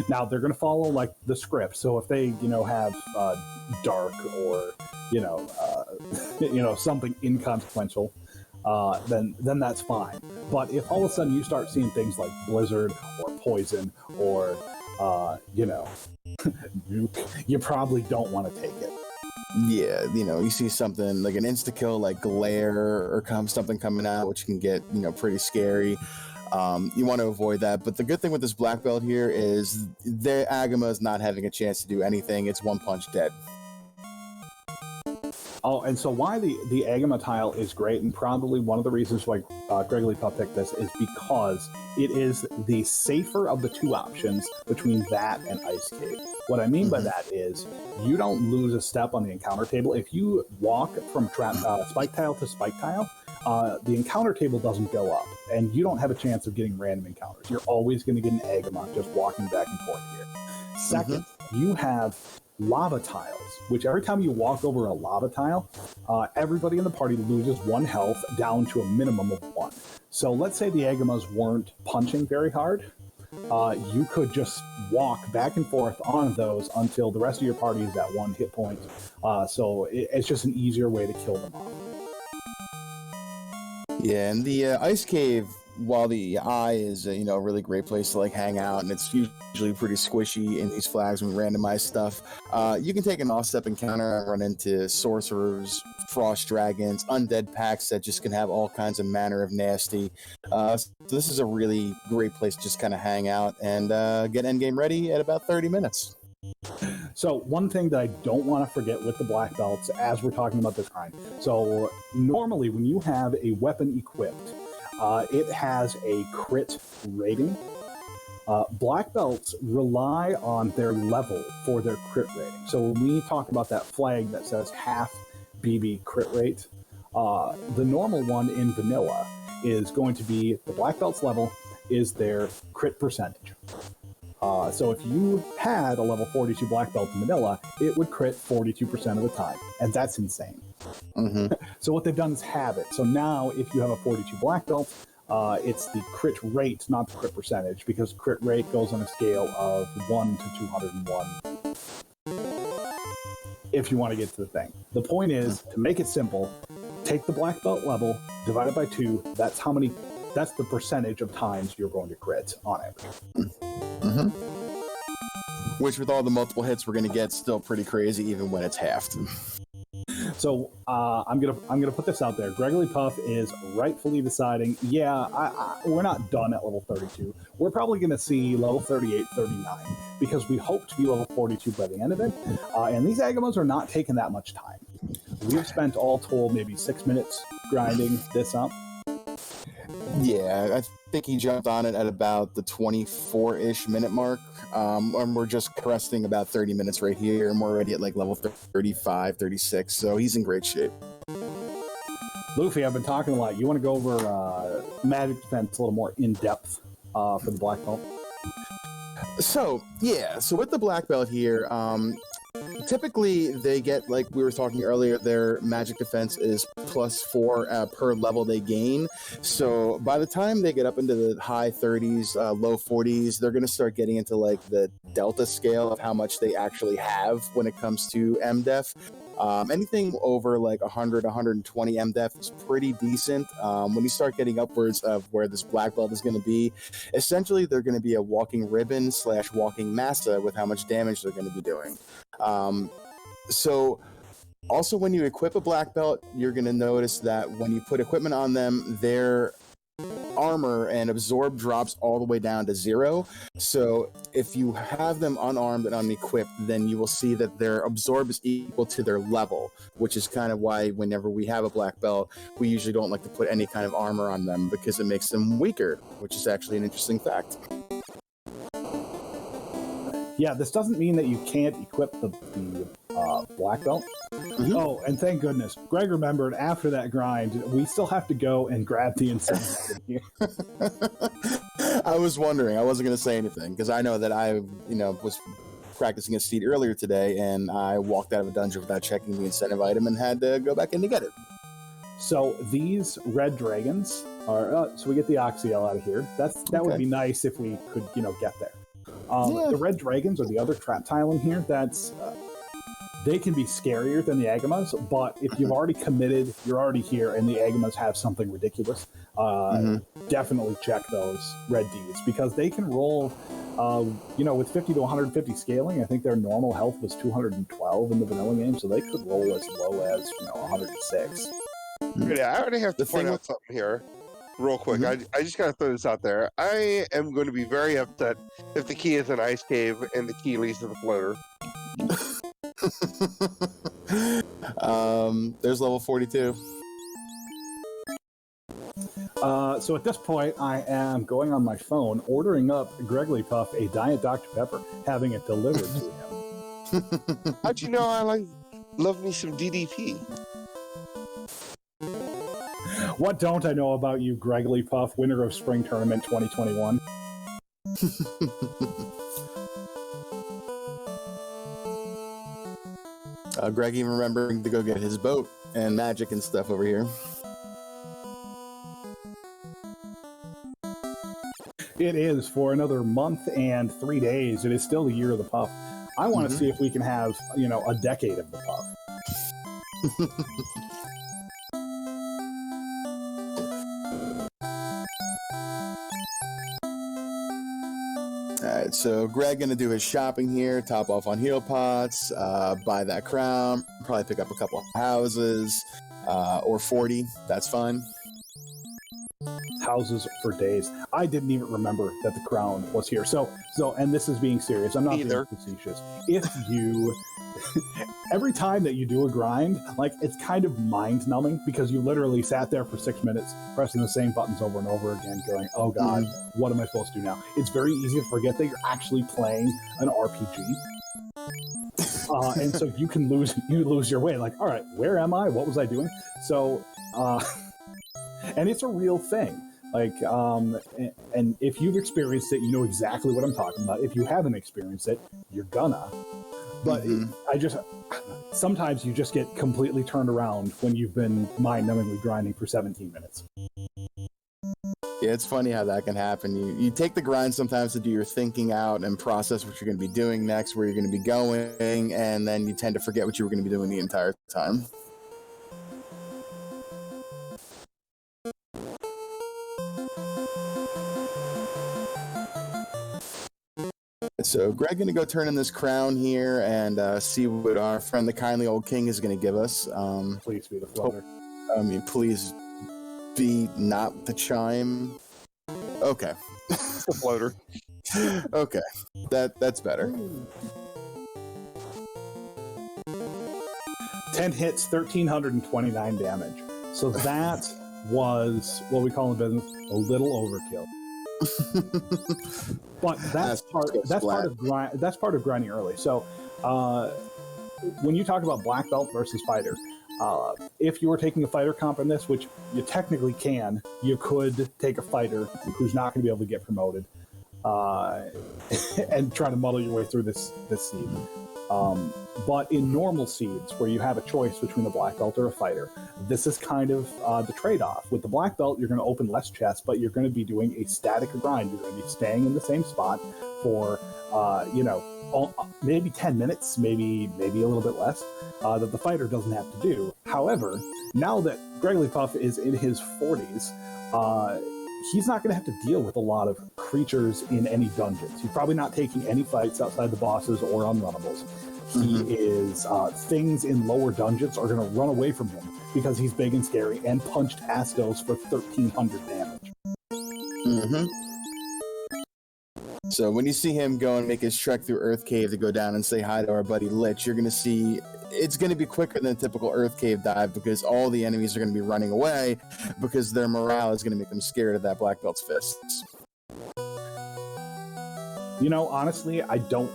Now, they're going to follow like the script. So if they, have dark or, something inconsequential, then that's fine. But if all of a sudden you start seeing things like blizzard or poison or, nuke, you probably don't want to take it. Yeah, you see something like an insta-kill, like glare or something coming out, which can get, pretty scary. You want to avoid that. But the good thing with this black belt here is the Agama is not having a chance to do anything. It's 1 punch dead. Oh, and so why the Agama tile is great, and probably one of the reasons why Wigglypuff picked this, is because it is the safer of the 2 options between that and Ice Cave. What I mean by that is you don't lose a step on the encounter table. If you walk from spike tile to spike tile, the encounter table doesn't go up, and you don't have a chance of getting random encounters. You're always going to get an Agama just walking back and forth here. Second, you have lava tiles, which every time you walk over a lava tile, everybody in the party loses 1 health down to a minimum of 1. So let's say the Agamas weren't punching very hard. You could just walk back and forth on those until the rest of your party is at 1 hit point. So it's just an easier way to kill them off. Yeah, and the Ice Cave, while the eye is a really great place to like hang out, and it's usually pretty squishy in these flags when we randomize stuff, you can take an off-step encounter and run into sorcerers, frost dragons, undead packs that just can have all kinds of manner of nasty. So this is a really great place to just kind of hang out and get endgame ready at about 30 minutes. So one thing that I don't want to forget with the black belts as we're talking about this grind. So normally when you have a weapon equipped, it has a crit rating. Black belts rely on their level for their crit rating. So when we talk about that flag that says half BB crit rate, the normal one in vanilla is going to be the black belt's level is their crit percentage. So if you had a level 42 black belt in vanilla, it would crit 42% of the time, and that's insane. So what they've done is have it. So now if you have a 42 black belt, it's the crit rate, not the crit percentage, because crit rate goes on a scale of 1 to 201 if you want to get to the thing. The point is, to make it simple, take the black belt level, divide it by 2, that's the percentage of times you're going to crit on average. Which with all the multiple hits we're going to get, still pretty crazy even when it's halved. So I'm gonna put this out there. Gregory Puff is rightfully deciding, yeah, we're not done at level 32. We're probably gonna see level 38, 39 because we hope to be level 42 by the end of it. And these Agamos are not taking that much time. We have spent all told maybe 6 minutes grinding this up. Yeah, I think he jumped on it at about the 24-ish minute mark. And we're just cresting about 30 minutes right here, and we're already at like level 35, 36, so he's in great shape. Luffy, I've been talking a lot. You want to go over magic defense a little more in depth for the black belt? So with the black belt here, typically they get, like we were talking earlier, their magic defense is +4 per level they gain. So by the time they get up into the high 30s, low 40s, they're going to start getting into like the delta scale of how much they actually have when it comes to MDef. Anything over like 100, 120 MDef is pretty decent. When you start getting upwards of where this black belt is going to be, essentially they're going to be a walking ribbon / walking massa with how much damage they're going to be doing. So also when you equip a black belt, you're going to notice that when you put equipment on them, their armor and absorb drops all the way down to 0. So if you have them unarmed and unequipped, then you will see that their absorb is equal to their level, which is kind of why whenever we have a black belt, we usually don't like to put any kind of armor on them because it makes them weaker, which is actually an interesting fact. Yeah, this doesn't mean that you can't equip the black belt. Mm-hmm. Oh, and thank goodness, Greg remembered after that grind, we still have to go and grab the incentive here. I was wondering. I wasn't going to say anything because I know that I, was practicing a steed earlier today, and I walked out of a dungeon without checking the incentive item and had to go back in to get it. So these red dragons are. So we get the Oxyel out of here. That would be nice if we could, get there. The red dragons or the other trap tile in here. They can be scarier than the Agamas, but if you've already committed, you're already here, and the Agamas have something ridiculous, definitely check those red Ds, because they can roll, with 50 to 150 scaling. I think their normal health was 212 in the vanilla game, so they could roll as low as, 106. Yeah, I already have to point out something here. Real quick, I just gotta throw this out there. I am going to be very upset if the key is an ice cave and the key leads to the floater. There's level 42. So at this point, I am going on my phone, ordering up Gregory Puff a Diet Dr. Pepper, having it delivered to him. How'd you know I love me some DDP? What don't I know about you, Gregory Puff, winner of Spring Tournament 2021? Greg even remembering to go get his boat and magic and stuff over here. It is for another month and 3 days. It is still the year of the Puff. I want to see if we can have, a decade of the Puff. Alright, so Greg gonna do his shopping here, top off on heal pots, buy that crown, probably pick up a couple of houses, or 40, that's fine. Houses for days. I didn't even remember that the crown was here. So, and this is being serious. I'm not being facetious. If you, every time that you do a grind, it's kind of mind-numbing because you literally sat there for 6 minutes pressing the same buttons over and over again, going, "Oh God, what am I supposed to do now?" It's very easy to forget that you're actually playing an RPG. And so you can lose your way. All right, where am I? What was I doing? So, and it's a real thing. And if you've experienced it, you know exactly what I'm talking about. If you haven't experienced it, you're gonna. But sometimes you just get completely turned around when you've been mind-numbingly grinding for 17 minutes. Yeah, it's funny how that can happen. You take the grind sometimes to do your thinking out and process what you're going to be doing next, where you're going to be going, and then you tend to forget what you were going to be doing the entire time. So Greg gonna go turn in this crown here and see what our friend the kindly old king is gonna give us. Please be the floater. Please be not the chime. Okay. The floater. Okay. That's better. 10 hits, 1,329 damage. So that was what we call in business a little overkill. But that's part of grinding early. So when you talk about black belt versus fighter, if you were taking a fighter comp in this, which you technically can, you could take a fighter who's not going to be able to get promoted and try to muddle your way through this seed. But in normal seeds, where you have a choice between a black belt or a fighter, this is kind of the trade-off. With the black belt, you're going to open less chests, but you're going to be doing a static grind. You're going to be staying in the same spot for, maybe 10 minutes, maybe a little bit less, that the fighter doesn't have to do. However, now that Gregory Puff is in his 40s, he's not going to have to deal with a lot of creatures in any dungeons. He's probably not taking any fights outside the bosses or unrunnables. He is, things in lower dungeons are going to run away from him because he's big and scary and punched Astos for 1,300 damage. So when you see him go and make his trek through Earth Cave to go down and say hi to our buddy Lich, you're going to see it's going to be quicker than a typical Earth Cave dive because all the enemies are going to be running away because their morale is going to make them scared of that black belt's fists. You know, honestly, I don't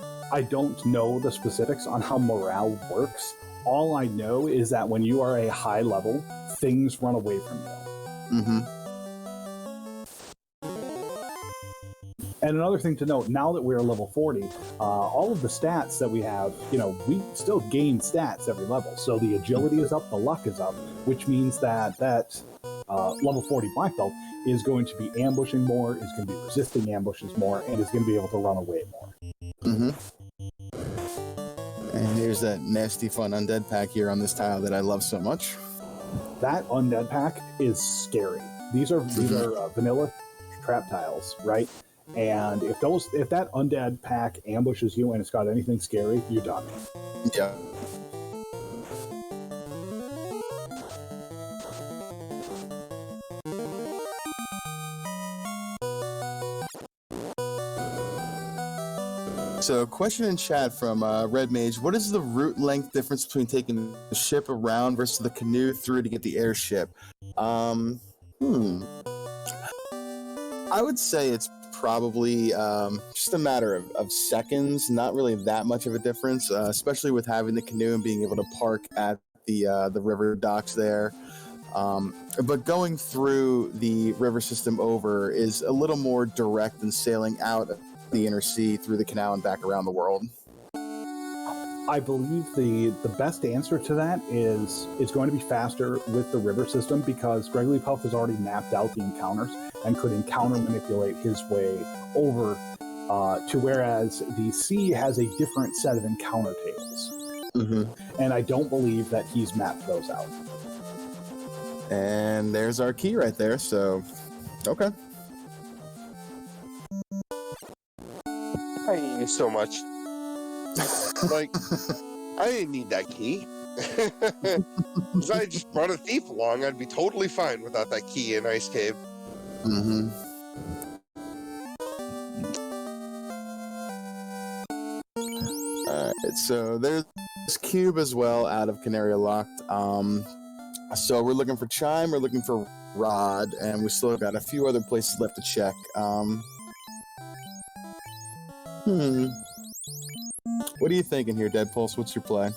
know the specifics on how morale works. All I know is that when you are a high level, things run away from you. And another thing to note, now that we're level 40, all of the stats that we have, we still gain stats every level. So the agility is up, the luck is up, which means that level 40 black belt is going to be ambushing more, is going to be resisting ambushes more, and is going to be able to run away more. And here's that nasty fun undead pack here on this tile that I love so much. That undead pack is scary. These are vanilla trap tiles, right? And if that undead pack ambushes you and it's got anything scary, you're done. Yeah. So, question in chat from Red Mage: what is the route length difference between taking the ship around versus the canoe through to get the airship? I would say it's probably just a matter of seconds, not really that much of a difference, especially with having the canoe and being able to park at the river docks there. But going through the river system over is a little more direct than sailing out of the inner sea through the canal and back around the world. I believe the best answer to that is it's going to be faster with the river system because Gregory Puff has already mapped out the encounters and could encounter manipulate his way over to whereas the sea has a different set of encounter tables. And I don't believe that he's mapped those out. And there's our key right there, so okay. I hate you so much. Like, I didn't need that key. Because I just brought a thief along, I'd be totally fine without that key in Ice Cave. Alright, so there's this cube as well out of Canaria Locked. So we're looking for Chime, we're looking for Rod, and we still got a few other places left to check. What are you thinking here, Dead Pulse? What's your play?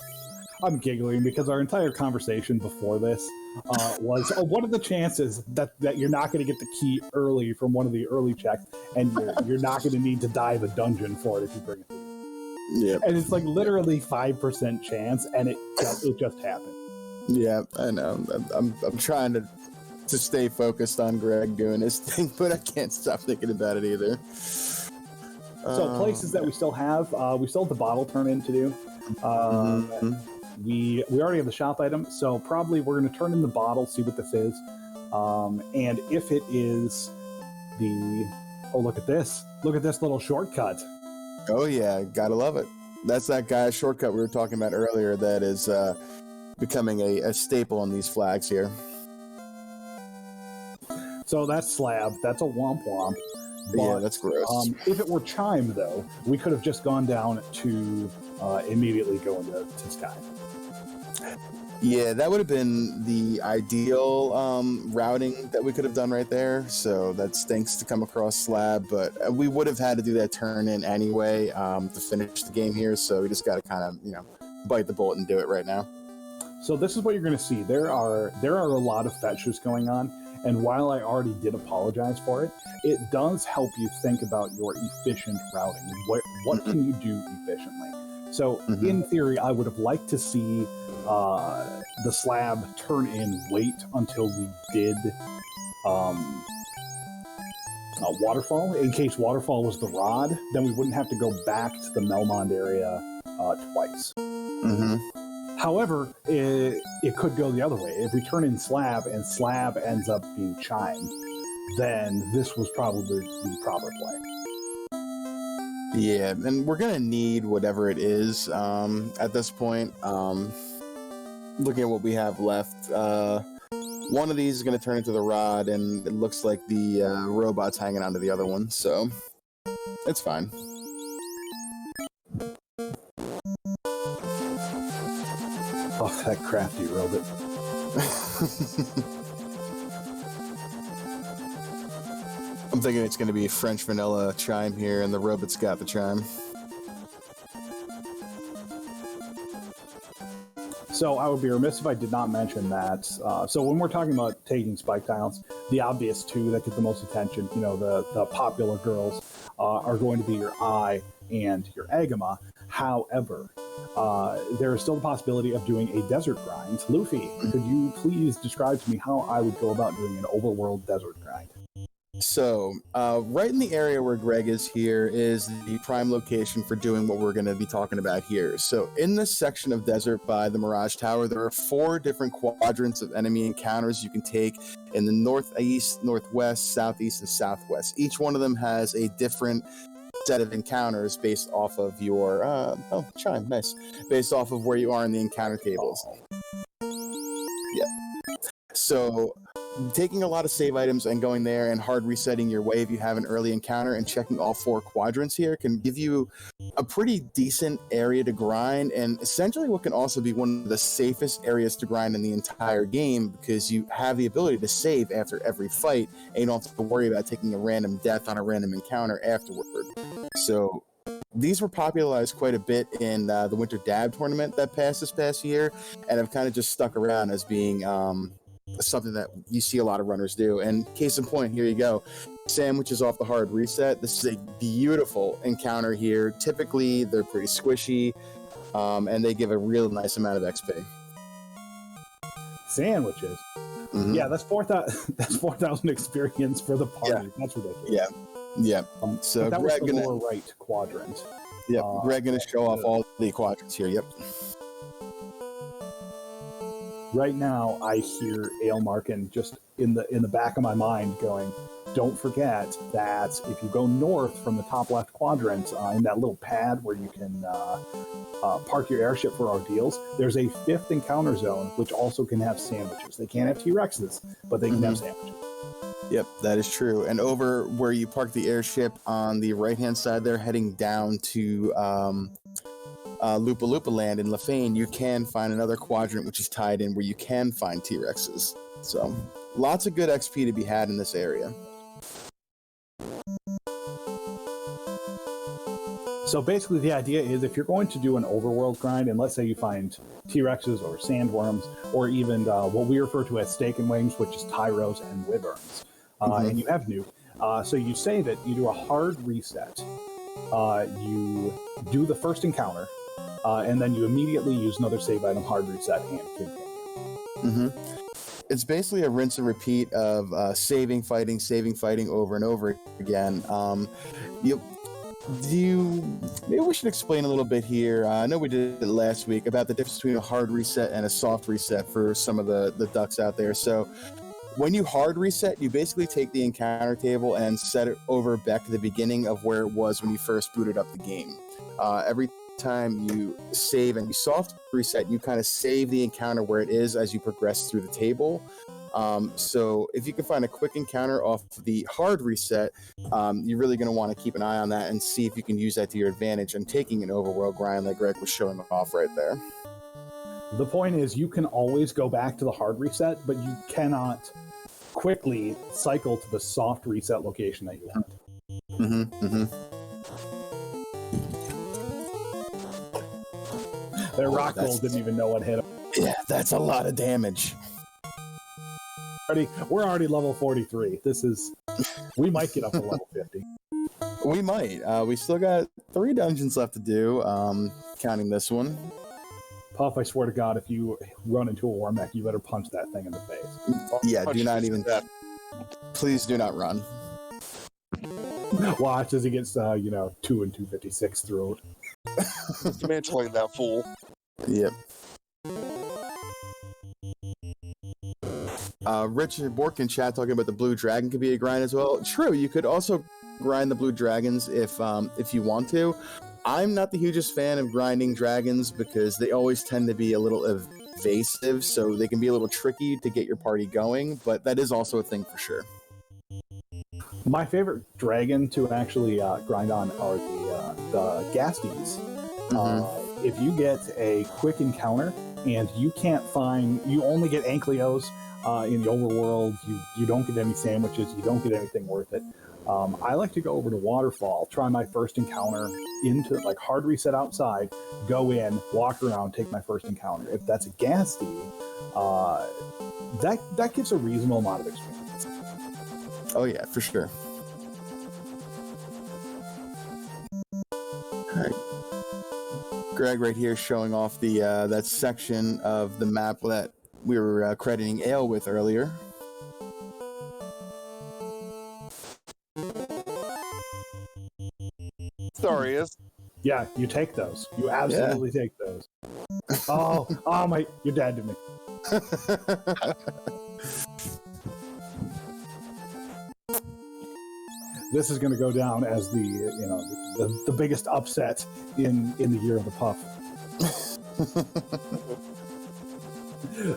I'm giggling because our entire conversation before this was, what are the chances that you're not going to get the key early from one of the early checks, and you're not going to need to dive a dungeon for it if you bring it. Yeah, and it's like literally 5% chance, and it just happened. Yeah, I know. I'm trying to stay focused on Greg doing his thing, but I can't stop thinking about it either. So places that we still have the bottle turn in to do. We already have the shop item, so probably we're going to turn in the bottle, see what this is, and if it is look at this little shortcut. Oh yeah, gotta love it. That's that guy's shortcut we were talking about earlier that is becoming a staple on these flags here. So that's Slab. That's a Womp Womp. Yeah, But, that's gross. If it were Chime, though, we could have just gone down to immediately go into Sky. Yeah, that would have been the ideal routing that we could have done right there. So that stinks to come across Slab, but we would have had to do that turn in anyway to finish the game here. So we just got to kind of, bite the bullet and do it right now. So this is what you're going to see. There are a lot of fetches going on, and while I already did apologize for it, it does help you think about your efficient routing. What can you do efficiently? So in theory, I would have liked to see the Slab turn in wait until we did Waterfall. In case Waterfall was the rod, then we wouldn't have to go back to the Melmond area twice. However, it could go the other way. If we turn in Slab and Slab ends up being Chime, then this was probably the proper play. Yeah, and we're gonna need whatever it is at this point. Looking at what we have left, one of these is gonna turn into the rod, and it looks like the robot's hanging onto the other one, so it's fine. Oh, that crafty robot. I'm thinking it's going to be French vanilla Chime here, and the robot's got the Chime. So I would be remiss if I did not mention that. So when we're talking about taking spike tiles, the obvious two that get the most attention, the popular girls, are going to be your Eye and your Agama. However, there is still the possibility of doing a desert grind. Luffy, could you please describe to me how I would go about doing an overworld desert grind? So, right in the area where Greg is here is the prime location for doing what we're going to be talking about here. So, in this section of desert by the Mirage Tower, there are 4 different quadrants of enemy encounters you can take in the northeast, northwest, southeast, and southwest. Each one of them has a different set of encounters based off of your Chime, nice, based off of where you are in the encounter tables. Yeah. So taking a lot of save items and going there and hard resetting your way if you have an early encounter and checking all 4 quadrants here can give you a pretty decent area to grind, and essentially what can also be one of the safest areas to grind in the entire game, because you have the ability to save after every fight and you don't have to worry about taking a random death on a random encounter afterward. So these were popularized quite a bit in the Winter Dab tournament that passed this past year, and have kind of just stuck around as being something that you see a lot of runners do. And case in point, here you go. Sandwiches off the hard reset. This is a beautiful encounter here. Typically, they're pretty squishy, and they give a real nice amount of XP. Sandwiches? Yeah, that's 4,000 that's 4,000 experience for the party. Yeah. That's ridiculous. Yeah. So that Greg was the lower right quadrant. Yep, Greg gonna show off all the quadrants here. Yep. Right now, I hear Aelmarkin just in the back of my mind going, don't forget that if you go north from the top left quadrant in that little pad where you can park your airship for ordeals, there's a 5th encounter zone which also can have sandwiches. They can't have T-Rexes, but they can have sandwiches. Yep, that is true. And over where you park the airship on the right-hand side there, heading down to Lupa Lupa Land in Lefane, you can find another quadrant which is tied in where you can find T-Rexes. So lots of good XP to be had in this area. So basically the idea is if you're going to do an overworld grind, and let's say you find T-Rexes or sandworms, or even what we refer to as steak and wings, which is tyros and wyverns, and you have nuke, so you save it, you do a hard reset, you do the first encounter, and then you immediately use another save item, hard reset, and continue. It's basically a rinse and repeat of saving, fighting over and over again. Maybe we should explain a little bit here. I know we did it last week about the difference between a hard reset and a soft reset for some of the ducks out there. So when you hard reset, you basically take the encounter table and set it over back to the beginning of where it was when you first booted up the game. Every time you save and you soft reset, you kind of save the encounter where it is as you progress through the table. So if you can find a quick encounter off the hard reset, you're really going to want to keep an eye on that and see if you can use that to your advantage and taking an overworld grind like Greg was showing off right there. The point is, you can always go back to the hard reset, but you cannot quickly cycle to the soft reset location that you want. That rock roll didn't even know what hit him. Yeah, that's a lot of damage. We're already level 43. We might get up to level 50. We might. We still got 3 dungeons left to do, counting this one. Puff, I swear to God, if you run into a war mech, you better punch that thing in the face. Yeah, do not even... Please do not run. Watch as he gets, 2 and 256 through it. Dismantling that fool. Yep. Richard Bork in chat talking about the blue dragon could be a grind as well. True, you could also grind the blue dragons if you want to. I'm not the hugest fan of grinding dragons because they always tend to be a little evasive, so they can be a little tricky to get your party going, but that is also a thing for sure. My favorite dragon to actually grind on are the Gasties. If you get a quick encounter and you only get Ankleos in the overworld, you don't get any sandwiches, you don't get anything worth it. I like to go over to Waterfall, try my first encounter into hard reset outside, go in, walk around, take my first encounter. If that's a Gasty, that gives a reasonable amount of experience. Oh yeah, for sure. All right. Greg right here showing off the that section of the map that we were crediting Ale with earlier. There he is. Yeah, you take those. You absolutely take those. Oh my! You're dead to me. This is going to go down as the biggest upset in the year of the Puff.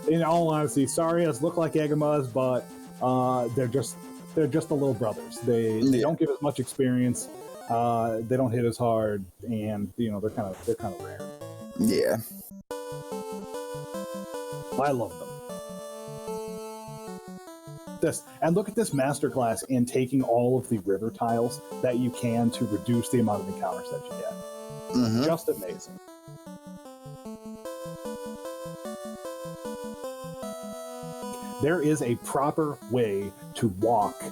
In all honesty, Sarias look like Agamas, but they're just the little brothers. They don't give as much experience. They don't hit as hard, and they're kind of rare. Yeah, I love them. And look at this masterclass in taking all of the river tiles that you can to reduce the amount of encounters that you get. Just amazing. There is a proper way to walk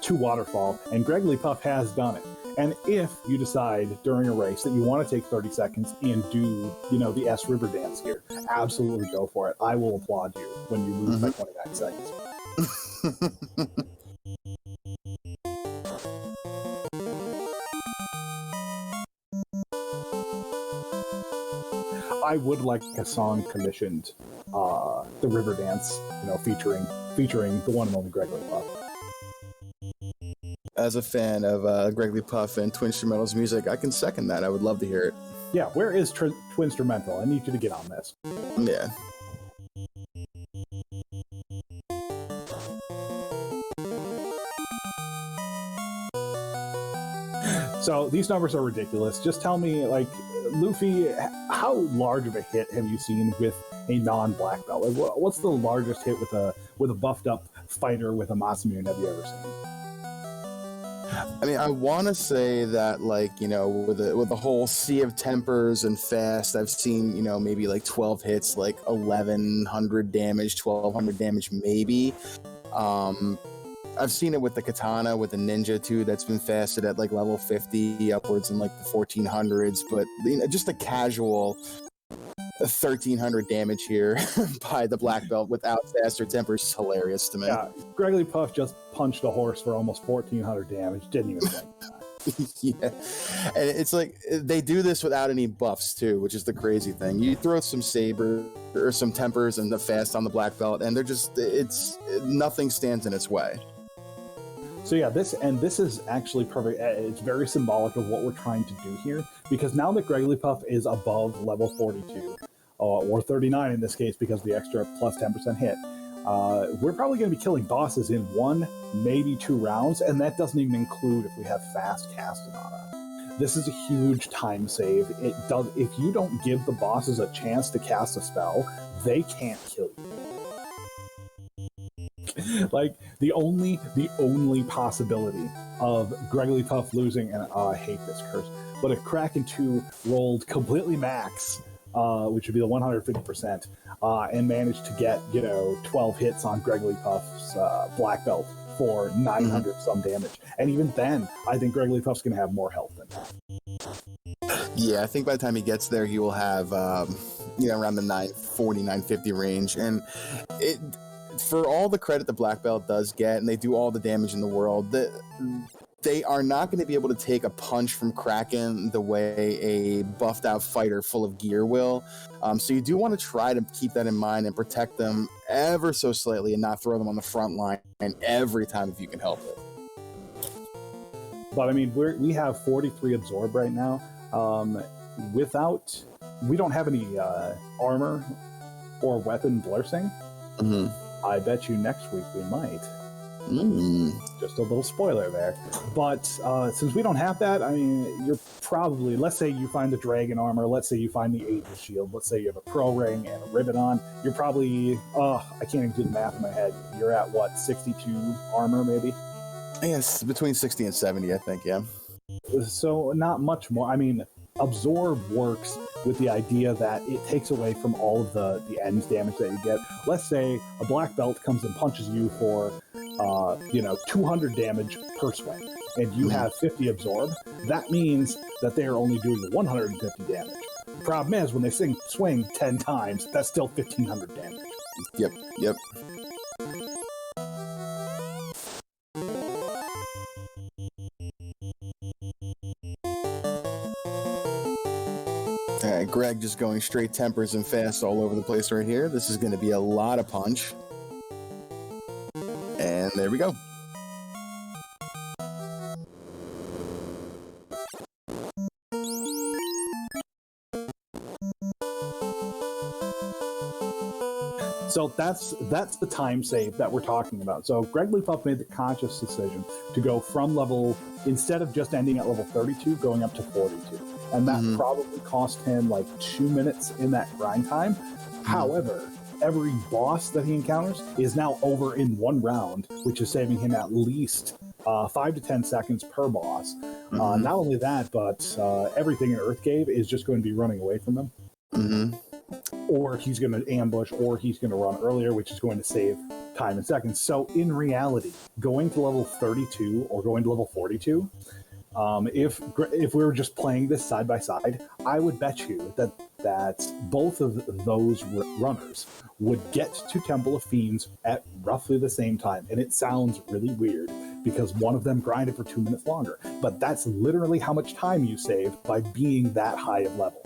to Waterfall, and Gregory Puff has done it. And if you decide during a race that you want to take 30 seconds and do, the S River dance here, absolutely go for it. I will applaud you when you lose by 29 seconds. I would like a song commissioned, the River Dance, featuring the one and only Gregory Puff. As a fan of Gregory Puff and Twinstrumental's music, I can second that. I would love to hear it. Yeah, where is Twinstrumental? I need you to get on this. Yeah. So these numbers are ridiculous. Just tell me, Luffy, how large of a hit have you seen with a non-black belt? What's the largest hit with a buffed up fighter with a Masamune have you ever seen? I mean, I want to say that, with the whole Sea of Tempers and Fast, I've seen, maybe 12 hits, 1,100 damage, 1,200 damage, maybe. I've seen it with the Katana, with the Ninja, too, that's been fasted at, level 50, upwards in, the 1400s, but, just a casual 1,300 damage here by the black belt without faster tempers is hilarious to me. Yeah, Gregory Puff just punched a horse for almost 1,400 damage. Didn't even think. Yeah, and it's like they do this without any buffs too, which is the crazy thing. You throw some saber or some tempers and the fast on the black belt, and they're just it's nothing stands in its way. So yeah, this is actually perfect. It's very symbolic of what we're trying to do here, because now that Puff is above level 42, or 39 in this case, because of the extra plus 10% hit, we're probably going to be killing bosses in 1, maybe 2 rounds, and that doesn't even include if we have fast casting on us. This is a huge time save. It does. If you don't give the bosses a chance to cast a spell, they can't kill you. Like the only possibility of Puff losing, and I hate this curse, but if Kraken 2 rolled completely max, which would be the 150%, and managed to get 12 hits on Puff's black belt for 900 some damage, and even then, I think Puff's going to have more health than that. Yeah, I think by the time he gets there, he will have around the 940, 950 range, and it. For all the credit the black belt does get, and they do all the damage in the world, they are not going to be able to take a punch from Kraken the way a buffed out fighter full of gear will. So you do want to try to keep that in mind and protect them ever so slightly and not throw them on the front line every time if you can help it. But I mean, we have 43 absorb right now. We don't have any armor or weapon blessing. Mm-hmm. I bet you next week we might. Just a little spoiler there. But since we don't have that, I mean, you're probably, let's say you find the dragon armor, let's say you find the Aegis shield, let's say you have a pro ring and a ribbon on, you're probably, I can't even do the math in my head. You're at what, 62 armor maybe? Yes, between 60 and 70, I think, yeah. So not much more. I mean, absorb works with the idea that it takes away from all of the end damage that you get. Let's say a black belt comes and punches you for 200 damage per swing, and you have 50 absorb. That means that they are only doing the 150 damage. The problem is, when they swing 10 times, that's still 1500 damage. Yep. All right, Greg just going straight tempers and fast all over the place right here. This is going to be a lot of punch. And there we go. So that's the time save that we're talking about. So Puff made the conscious decision to go from instead of just ending at level 32, going up to 42. And that probably cost him like 2 minutes in that grind time. However, every boss that he encounters is now over in 1 round, which is saving him at least 5 to 10 seconds per boss. Not only that, but everything in Earthgate is just going to be running away from him. Or he's going to ambush, or he's going to run earlier, which is going to save time and seconds. So in reality, going to level 32 or going to level 42, if we were just playing this side by side, I would bet you that both of those runners would get to Temple of Fiends at roughly the same time. And it sounds really weird because one of them grinded for 2 minutes longer. But that's literally how much time you save by being that high of level.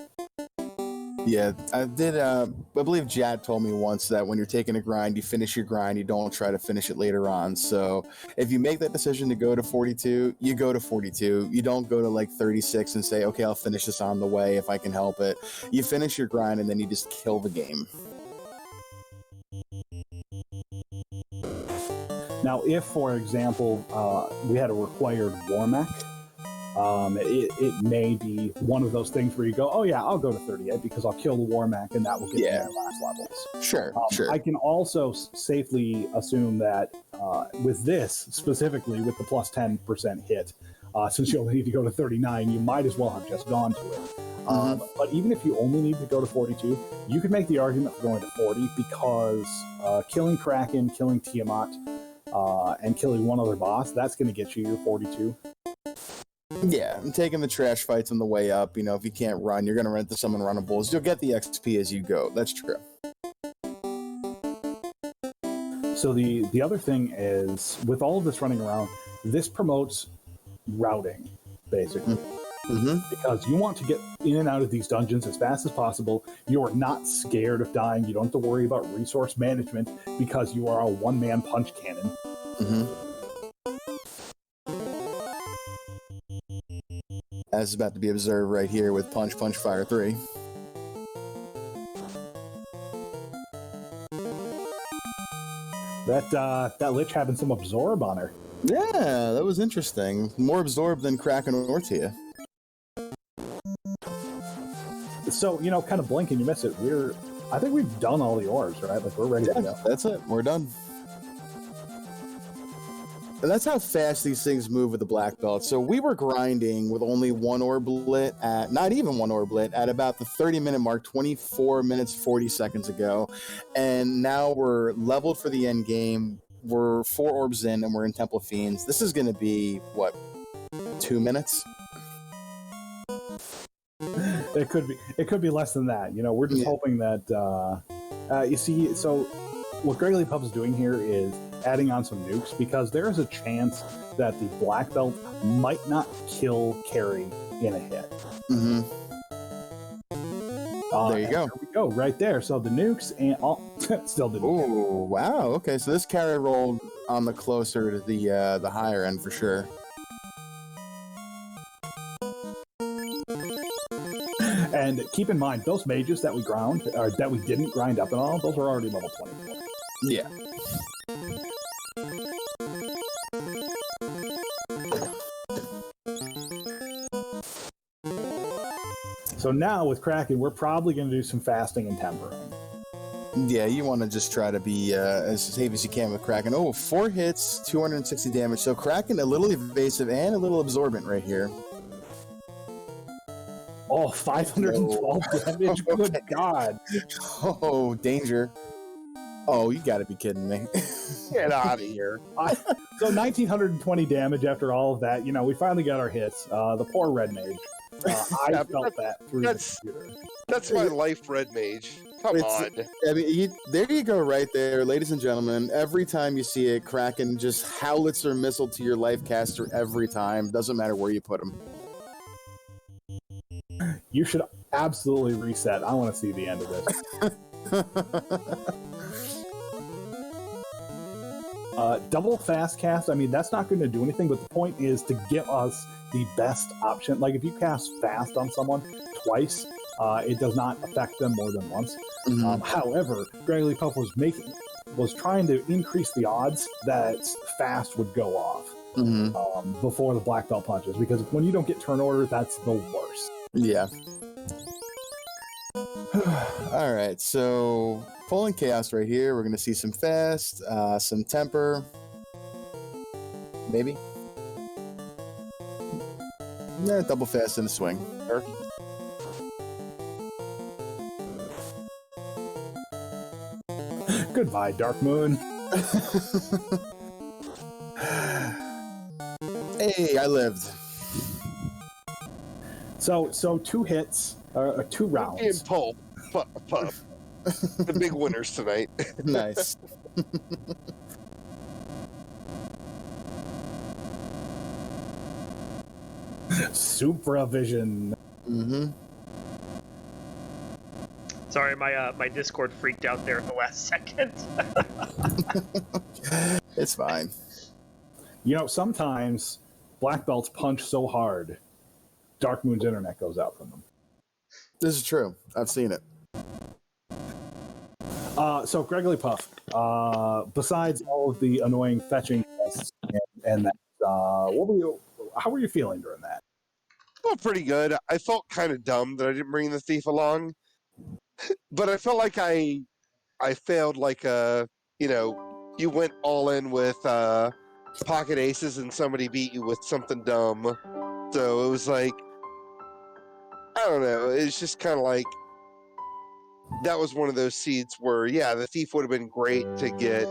Yeah, I did. I believe Jad told me once that when you're taking a grind, you finish your grind. You don't try to finish it later on. So if you make that decision to go to 42, you go to 42. You don't go to like 36 and say, okay, I'll finish this on the way if I can help it. You finish your grind and then you just kill the game. Now, if, for example, we had a required war mech, it may be one of those things where you go, oh yeah, I'll go to 38 because I'll kill the war mech and that will get me my last levels. Sure. I can also safely assume that with this, specifically with the plus 10% hit, since you only need to go to 39, you might as well have just gone to it. But even if you only need to go to 42, you could make the argument for going to 40 because killing Kraken, killing Tiamat, and killing one other boss, that's going to get you your 42. Yeah, and taking the trash fights on the way up. If you can't run, you're going to run into some unrunnables. You'll get the XP as you go. That's true. So the other thing is, with all of this running around, this promotes routing. basically. Mm-hmm. Because you want to get in and out of these dungeons as fast as possible. You are not scared of dying. You don't have to worry about resource management because you are a one-man punch cannon. Mm-hmm. As is about to be observed right here with Punch Punch Fire 3. That Lich having some absorb on her. Yeah, that was interesting. More absorbed than Kraken or Ortia. So, kind of blink and you miss it. I think we've done all the orbs, right? Like, we're ready to go. That's it. We're done. And that's how fast these things move with the black belt. So we were grinding with only one orb lit at, not even one orb lit, at about the 30-minute mark, 24 minutes, 40 seconds ago. And now we're leveled for the end game. We're 4 orbs in and we're in Temple of Fiends. This is going to be, what, 2 minutes? It could be less than that. We're just hoping that, you see, so what Gregory Puff is doing here is adding on some nukes because there is a chance that the black belt might not kill Carrie in a hit. Mm-hmm. There you go. There we go, right there. So the nukes and still didn't. Oh, wow. Okay, so this carry rolled on the closer to the higher end for sure. And keep in mind, those mages that we ground, or that we didn't grind up at all, those were already level 24. Yeah. So now with Kraken, we're probably going to do some fasting and tempering. Yeah, you want to just try to be as safe as you can with Kraken. Oh, 4 hits, 260 damage. So Kraken, a little evasive and a little absorbent right here. Oh, 512 damage? Good God. Oh, danger. Oh, you gotta be kidding me. Get out of here. So 1920 damage after all of that. We finally got our hits. The poor red mage. I felt that through the computer. That's my life, Red Mage. Come on. I mean, there you go right there, ladies and gentlemen. Every time you see it, Kraken just howitzer missile to your life caster every time. Doesn't matter where you put him. You should absolutely reset. I want to see the end of this. Double fast cast, I mean, that's not going to do anything, but the point is to give us the best option. Like, if you cast fast on someone twice, it does not affect them more than once. Mm-hmm. However, Gregory Puff was trying to increase the odds that fast would go off before the black belt punches, because when you don't get turn order, that's the worst. Yeah. All right, so Fallen Chaos right here. We're going to see some fast, some temper. Maybe. Yeah, double fast in a swing. Goodbye, Dark Moon. Hey, I lived. So 2 hits, 2 rounds. And Puff. The big winners tonight. Nice. Supravision. Mm-hmm. Sorry, my Discord freaked out there at the last second. It's fine. Sometimes black belts punch so hard, Dark Moon's internet goes out from them. This is true. I've seen it. So Gregory Puff, besides all of the annoying fetching tests and that, how were you feeling during that? Well, pretty good. I felt kind of dumb that I didn't bring the thief along, but I felt like I failed. Like you went all in with pocket aces and somebody beat you with something dumb. So it was like, I don't know. It's just kind of like, that was one of those seeds where, yeah, the thief would have been great to get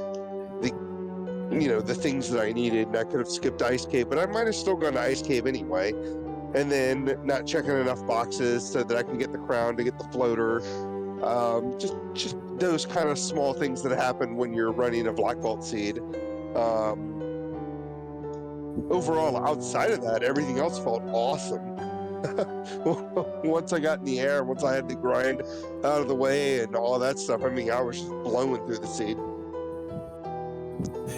the things that I needed, and I could have skipped Ice Cave, but I might have still gone to Ice Cave anyway. And then not checking enough boxes so that I can get the crown, to get the floater. Just those kind of small things that happen when you're running a black belt seed. overall, outside of that, everything else felt awesome. Once I got in the air, once I had the grind out of the way and all that stuff, I mean, I was just blowing through the seat.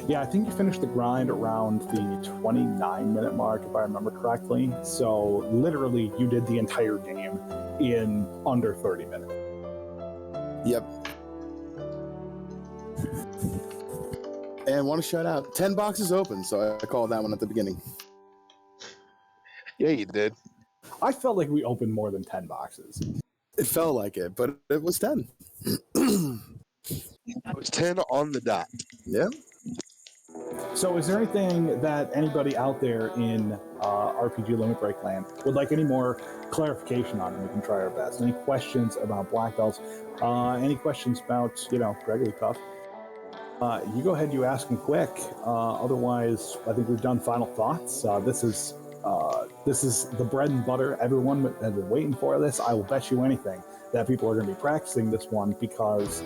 Yeah, I think you finished the grind around the 29-minute mark, if I remember correctly. So literally, you did the entire game in under 30 minutes. Yep. And want to shout out 10 boxes open, so I called that one at the beginning. Yeah, you did. I felt like we opened more than 10 boxes. It felt like it, but it was 10. It was 10 on the dot. Yeah. So is there anything that anybody out there in RPG Limit Break land would like any more clarification on? And we can try our best. Any questions about black belts? Any questions about, Gregory Cuff? You go ahead, you ask them quick. Otherwise, I think we've done final thoughts. This is the bread and butter. Everyone has been waiting for this. I will bet you anything that people are going to be practicing this one because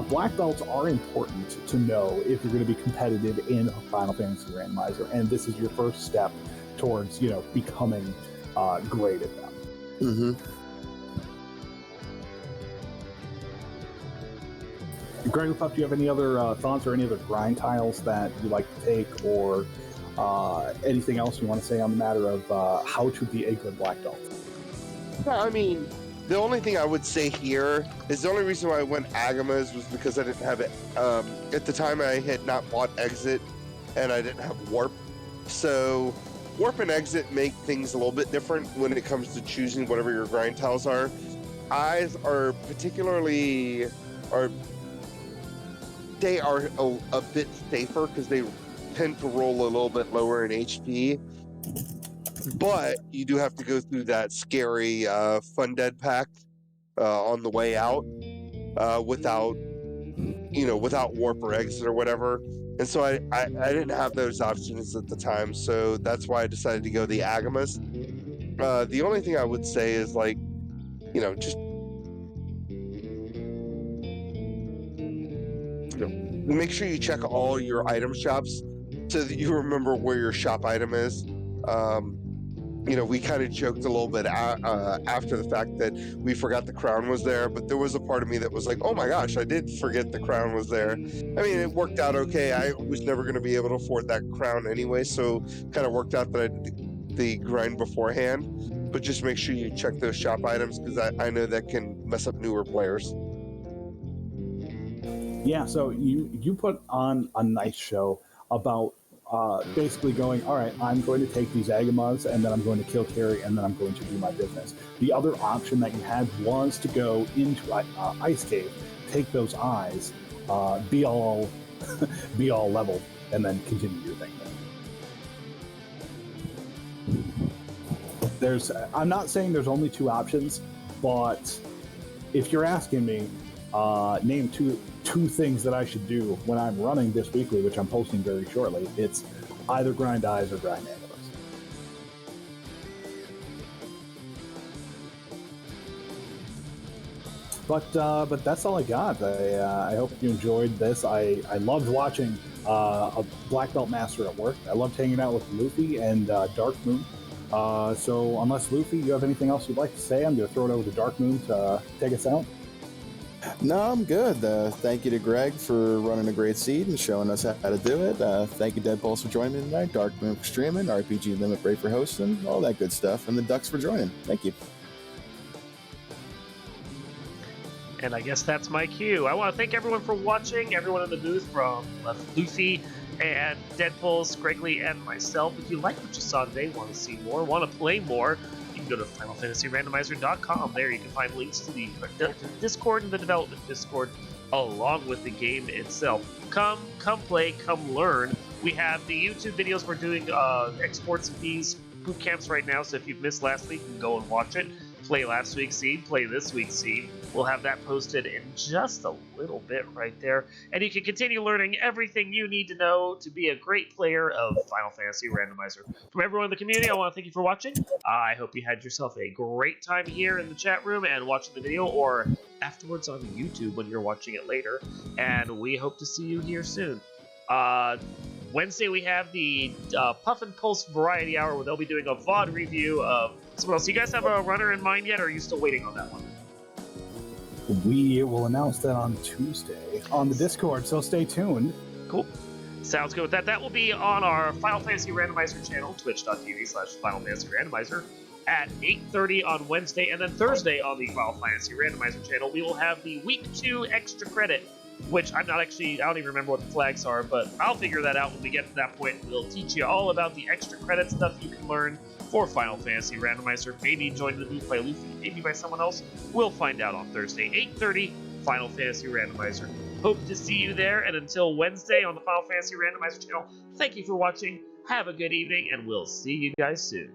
black belts are important to know if you're going to be competitive in Final Fantasy Randomizer, and this is your first step towards becoming great at them. Mm-hmm. Gregory Puff, do you have any other thoughts or any other grind tiles that you'd like to take, or anything else you want to say on the matter of how to be a good black belt? Yeah, I mean, the only thing I would say here is the only reason why I went Agamas was because I didn't have it. At the time, I had not bought Exit, and I didn't have Warp. So Warp and Exit make things a little bit different when it comes to choosing whatever your grind tiles are. Eyes are particularly... They are a bit safer because they tend to roll a little bit lower in HP, but you do have to go through that scary Fun Dead pack on the way out without Warp or Exit or whatever. And so I didn't have those options at the time, so that's why I decided to go the Agamas. The only thing I would say is just make sure you check all your item shops so that you remember where your shop item is. We kind of joked a little bit after the fact that we forgot the crown was there, but there was a part of me that was like, oh my gosh, I did forget the crown was there. I mean, it worked out okay. I was never going to be able to afford that crown anyway, so kind of worked out that I did the grind beforehand. But just make sure you check those shop items because I know that can mess up newer players. Yeah, so you put on a nice show about basically going, all right, I'm going to take these Agamas, and then I'm going to kill Carrie, and then I'm going to do my business. The other option that you had was to go into Ice Cave, take those eyes, be all leveled, and then continue your thing there. I'm not saying there's only two options, but if you're asking me, name two things that I should do when I'm running this weekly, which I'm posting very shortly, it's either grind eyes or grind Agamas. But that's all I got. I hope you enjoyed this. I loved watching a black belt master at work. I loved hanging out with Luffy and Dark Moon. So unless Luffy, you have anything else you'd like to say, I'm going to throw it over to Dark Moon to take us out. No, I'm good. Thank you to Greg for running a great seed and showing us how to do it. Thank you, Dead Pulse, for joining me tonight. Dark Moon for streaming. RPG Limit Break for hosting. All that good stuff. And the Ducks for joining. Thank you. And I guess that's my cue. I want to thank everyone for watching, everyone in the booth from Luffy and Deadpulse, Gregory, and myself. If you like what you saw today, want to see more, want to play more, you can go to FinalFantasyRandomizer.com. There you can find links to the Discord and the development Discord, along with the game itself. Come play, come learn. We have the YouTube videos. We're doing exports of these boot camps right now, so if you've missed last week, you can go and watch it. Play last week's seed, play this week's seed. We'll have that posted in just a little bit right there. And you can continue learning everything you need to know to be a great player of Final Fantasy Randomizer. From everyone in the community, I want to thank you for watching. I hope you had yourself a great time here in the chat room and watching the video, or afterwards on YouTube when you're watching it later. And we hope to see you here soon. Wednesday we have the Puff and Pulse Variety Hour, where they'll be doing a VOD review of someone else. You guys have a runner in mind yet, or are you still waiting on that one? We will announce that on Tuesday on the Discord, so stay tuned. Cool. Sounds good with that. That will be on our Final Fantasy Randomizer channel, twitch.tv/Final Fantasy Randomizer, at 8:30 on Wednesday, and then Thursday on the Final Fantasy Randomizer channel, we will have the Week 2 extra credit, which I don't even remember what the flags are, but I'll figure that out when we get to that point. We'll teach you all about the extra credit stuff you can learn for Final Fantasy Randomizer, maybe joined the booth by Luffy, maybe by someone else. We'll find out on Thursday, 8:30, Final Fantasy Randomizer. Hope to see you there, and until Wednesday on the Final Fantasy Randomizer channel, thank you for watching, have a good evening, and we'll see you guys soon.